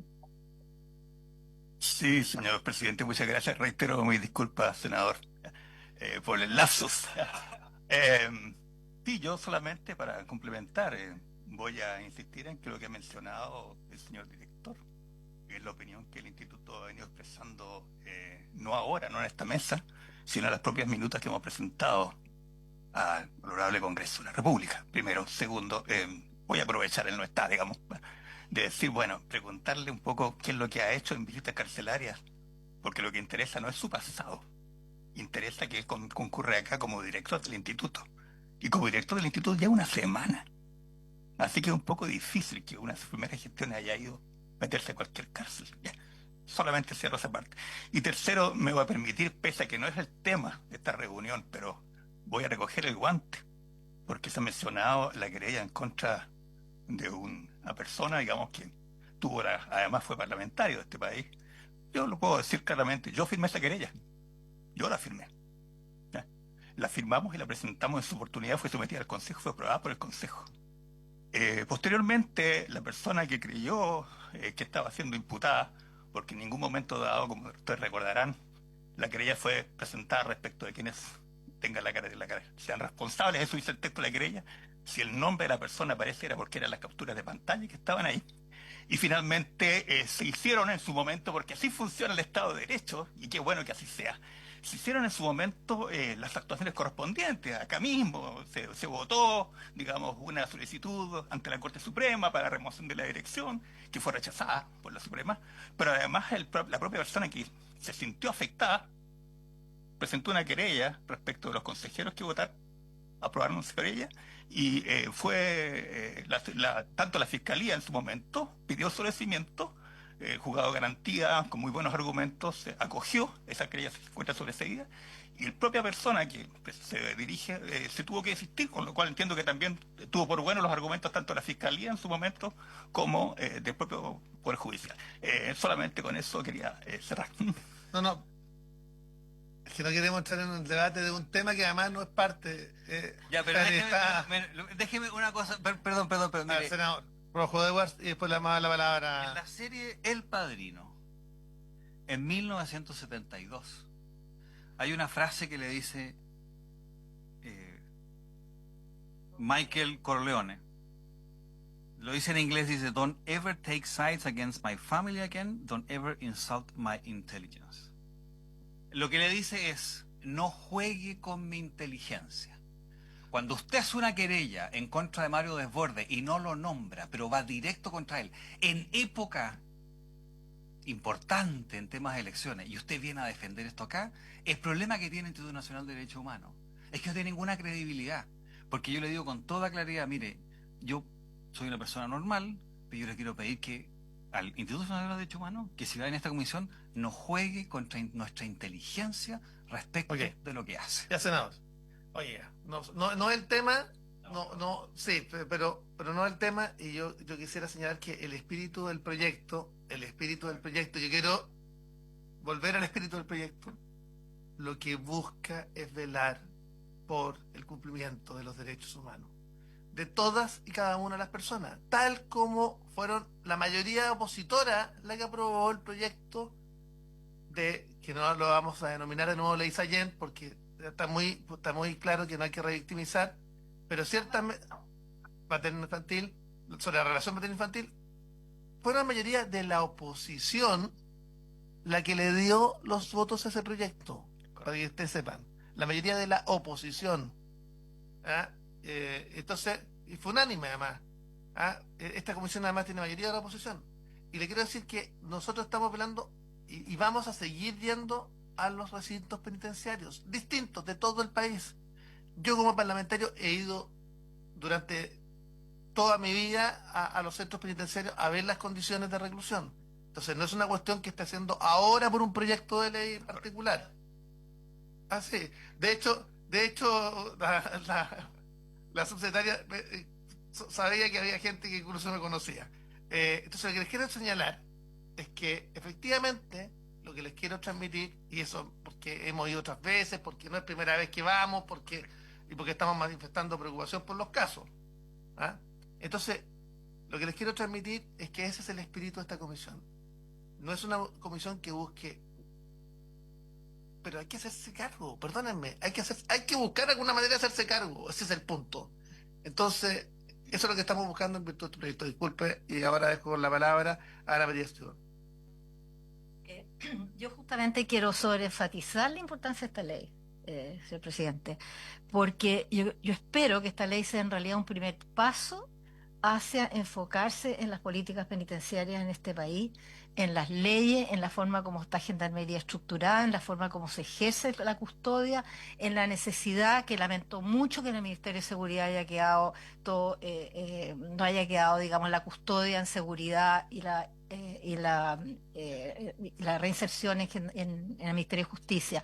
Sí, señor presidente, muchas gracias. Reitero mis disculpas, senador, por el lapsus. Sí, yo solamente para complementar, voy a insistir en que lo que ha mencionado el señor director es la opinión que el instituto ha venido expresando, no ahora, no en esta mesa, sino en las propias minutas que hemos presentado al honorable Congreso de la República. Primero. Segundo, voy a aprovechar, él no está, digamos, de decir, bueno, preguntarle un poco qué es lo que ha hecho en visitas carcelarias, porque lo que interesa no es su pasado, interesa sorpresa que él concurre acá como director del instituto. Y como director del instituto ya una semana. Así que es un poco difícil que una de sus primeras gestiones haya ido a meterse a cualquier cárcel. Ya, solamente cierro esa parte. Y tercero, me voy a permitir, pese a que no es el tema de esta reunión, pero voy a recoger el guante, porque se ha mencionado la querella en contra de una persona, digamos, que además fue parlamentario de este país. Yo lo puedo decir claramente, yo firmé esa querella, yo la firmé. ¿Ya? La firmamos y la presentamos en su oportunidad, fue sometida al Consejo, fue aprobada por el Consejo. Posteriormente, la persona que creyó que estaba siendo imputada, porque en ningún momento dado, como ustedes recordarán, la querella fue presentada respecto de quienes tengan sean responsables, eso dice el texto de la querella. Si el nombre de la persona aparece era porque eran las capturas de pantalla que estaban ahí. Y finalmente se hicieron en su momento, porque así funciona el Estado de Derecho, y qué bueno que así sea. Se hicieron en su momento las actuaciones correspondientes. Acá mismo se votó, digamos, una solicitud ante la Corte Suprema para la remoción de la dirección, que fue rechazada por la Suprema, pero además la propia persona que se sintió afectada presentó una querella respecto de los consejeros que aprobaron su querella, y tanto la Fiscalía en su momento pidió sobreseimiento, juzgado de garantía con muy buenos argumentos, acogió esa querella, se encuentra sobreseída, y la propia persona que se dirige se tuvo que desistir, con lo cual entiendo que también tuvo por bueno los argumentos tanto de la Fiscalía en su momento como del propio Poder Judicial. Solamente con eso quería cerrar. No, es que no queremos entrar en un debate de un tema que además no es parte. Ya, pero está- déjeme una cosa, perdón, A ver, mire, senador Rojo Edwards, y después le vamos a dar la en palabra. la serie El Padrino, en 1972, hay una frase que le dice Michael Corleone. Lo dice en inglés, dice, "Don't ever take sides against my family again, don't ever insult my intelligence." Lo que le dice es, no juegue con mi inteligencia. Cuando usted hace una querella en contra de Mario Desbordes y no lo nombra, pero va directo contra él, en época importante en temas de elecciones, y usted viene a defender esto acá, el problema que tiene el Instituto Nacional de Derechos Humanos es que no tiene ninguna credibilidad. Porque yo le digo con toda claridad, mire, yo soy una persona normal, pero yo le quiero pedir que al Instituto Nacional de Derechos Humanos, que si va en esta comisión, no juegue contra nuestra inteligencia respecto Ok. de lo que hace. Ya, senador. Oye, no es el tema, sí, pero no es el tema, y yo quisiera señalar que el espíritu del proyecto, yo quiero volver al espíritu del proyecto, lo que busca es velar por el cumplimiento de los derechos humanos de todas y cada una de las personas, tal como fueron la mayoría opositora la que aprobó el proyecto que no lo vamos a denominar de nuevo ley Sallent, porque está muy claro que no hay que revictimizar, pero ciertamente materno-infantil, sobre la relación materno-infantil, fue la mayoría de la oposición la que le dio los votos a ese proyecto, para que ustedes sepan, la mayoría de la oposición. ¿Ah? Entonces, y fue unánime además. ¿Ah? Esta comisión además tiene mayoría de la oposición. Y le quiero decir que nosotros estamos velando y vamos a seguir yendo a los recintos penitenciarios distintos de todo el país. Yo como parlamentario he ido durante toda mi vida a los centros penitenciarios a ver las condiciones de reclusión. Entonces no es una cuestión que esté haciendo ahora por un proyecto de ley particular. Ah, sí. De hecho, la subsecretaria sabía que había gente que incluso me conocía. Entonces lo que les quiero señalar es que efectivamente lo que les quiero transmitir, y eso porque hemos ido otras veces, porque no es primera vez que vamos, porque estamos manifestando preocupación por los casos. ¿Ah? Entonces, lo que les quiero transmitir es que ese es el espíritu de esta comisión. No es una comisión que busque, pero hay que hacerse cargo, perdónenme, hay que buscar alguna manera de hacerse cargo, ese es el punto. Entonces, eso es lo que estamos buscando en virtud de este proyecto. Disculpe, y ahora dejo la palabra a Ana María Estudón. Yo justamente quiero sobreenfatizar la importancia de esta ley, señor presidente, porque yo espero que esta ley sea en realidad un primer paso hacia enfocarse en las políticas penitenciarias en este país en las leyes, en la forma como está Gendarmería estructurada, en la forma como se ejerce la custodia, en la necesidad, que lamento mucho que en el Ministerio de Seguridad haya quedado todo, no haya quedado, digamos, la custodia en seguridad y la reinserción en el Ministerio de Justicia.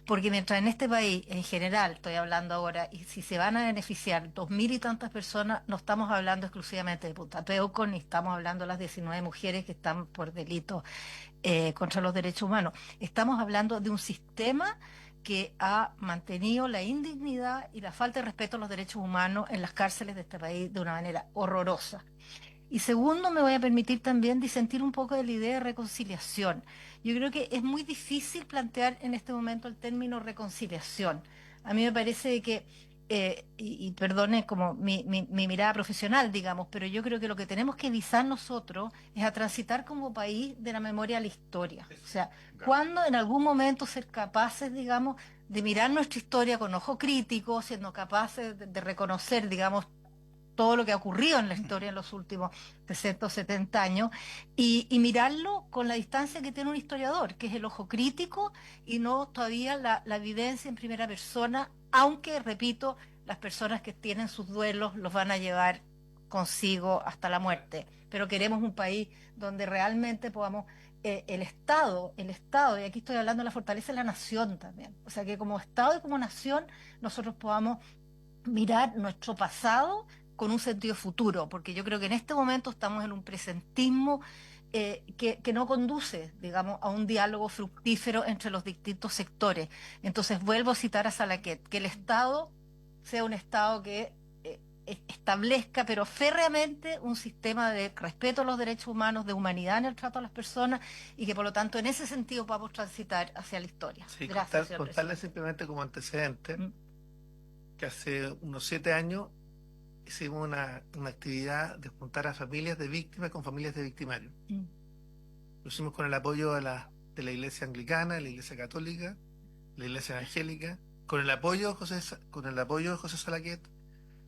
Porque mientras en este país, en general, estoy hablando ahora, y si se van a beneficiar 2000 y tantas personas, no estamos hablando exclusivamente de Punta Peuco, ni estamos hablando de las 19 mujeres que están por delitos contra los derechos humanos. Estamos hablando de un sistema que ha mantenido la indignidad y la falta de respeto a los derechos humanos en las cárceles de este país de una manera horrorosa. Y segundo, me voy a permitir también disentir un poco de la idea de reconciliación. Yo creo que es muy difícil plantear en este momento el término reconciliación. A mí me parece que, y perdone como mi mirada profesional, digamos, pero yo creo que lo que tenemos que visar nosotros es a transitar como país de la memoria a la historia. O sea, cuando en algún momento ser capaces, digamos, de mirar nuestra historia con ojo crítico, siendo capaces de reconocer, digamos, todo lo que ha ocurrido en la historia en los últimos 60 o 70 años y mirarlo con la distancia que tiene un historiador, que es el ojo crítico y no todavía la vivencia en primera persona, aunque, repito, las personas que tienen sus duelos los van a llevar consigo hasta la muerte. Pero queremos un país donde realmente podamos, el Estado, y aquí estoy hablando de la fortaleza de la nación también, o sea que como Estado y como nación nosotros podamos mirar nuestro pasado con un sentido futuro, porque yo creo que en este momento estamos en un presentismo que no conduce, digamos, a un diálogo fructífero entre los distintos sectores. Entonces vuelvo a citar a Salaquet, que el Estado sea un Estado que establezca, pero férreamente, un sistema de respeto a los derechos humanos, de humanidad en el trato a las personas, y que por lo tanto en ese sentido podamos transitar hacia la historia. Sí, Gracias, señor contarle presidente. simplemente como antecedente que hace unos 7 años hicimos una actividad de juntar a familias de víctimas con familias de victimarios. Lo hicimos con el apoyo de la Iglesia Anglicana, de la Iglesia Católica, la Iglesia Evangélica, con el apoyo de José Salaquet,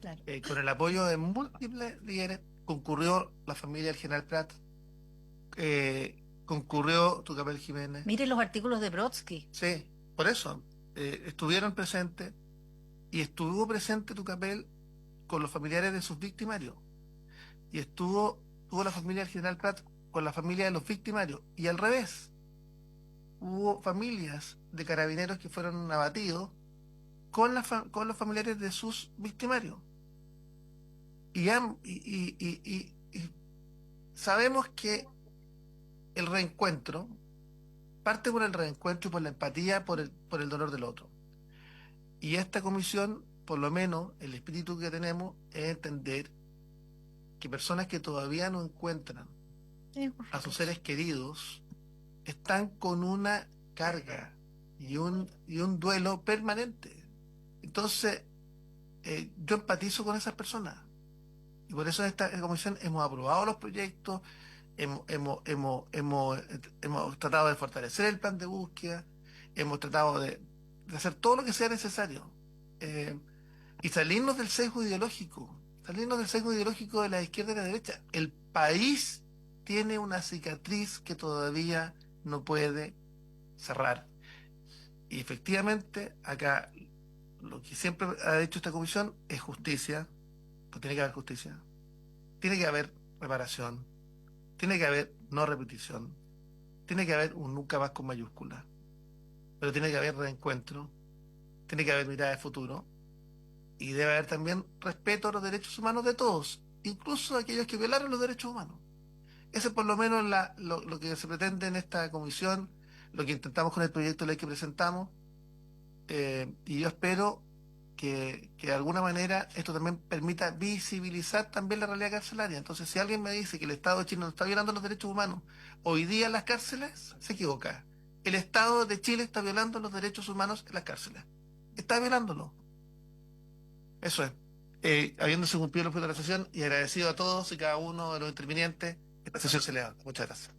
Claro. con el apoyo de múltiples líderes. Concurrió la familia del General Prat, concurrió Tucapel Jiménez. Mire los artículos de Brodsky. Sí, por eso estuvieron presentes, y estuvo presente Tucapel con los familiares de sus victimarios, y tuvo la familia del General Prat con la familia de los victimarios, y al revés, hubo familias de carabineros que fueron abatidos con los familiares de sus victimarios. Y sabemos que el reencuentro parte por el reencuentro y por la empatía, por el dolor del otro. Y esta comisión, por lo menos, el espíritu que tenemos es entender que personas que todavía no encuentran a sus seres queridos están con una carga y un duelo permanente. Entonces, yo empatizo con esas personas. Y por eso en esta comisión hemos aprobado los proyectos, hemos tratado de fortalecer el plan de búsqueda, hemos tratado de hacer todo lo que sea necesario, y salirnos del sesgo ideológico de la izquierda y la derecha. El país tiene una cicatriz que todavía no puede cerrar. Y efectivamente, acá lo que siempre ha dicho esta comisión es justicia. Pues tiene que haber justicia, tiene que haber reparación, tiene que haber no repetición, tiene que haber un nunca más con mayúscula, pero tiene que haber reencuentro, tiene que haber mirada de futuro, y debe haber también respeto a los derechos humanos de todos, incluso aquellos que violaron los derechos humanos. Ese es por lo menos lo que se pretende en esta comisión, lo que intentamos con el proyecto de ley que presentamos, y yo espero que de alguna manera esto también permita visibilizar también la realidad carcelaria. Entonces, si alguien me dice que el Estado de Chile no está violando los derechos humanos hoy día en las cárceles, se equivoca. El Estado de Chile está violando los derechos humanos en las cárceles. Está violándolo. Eso es. Habiéndose cumplido el objeto de la sesión y agradecido a todos y cada uno de los intervinientes, esta sesión se levanta. Muchas gracias.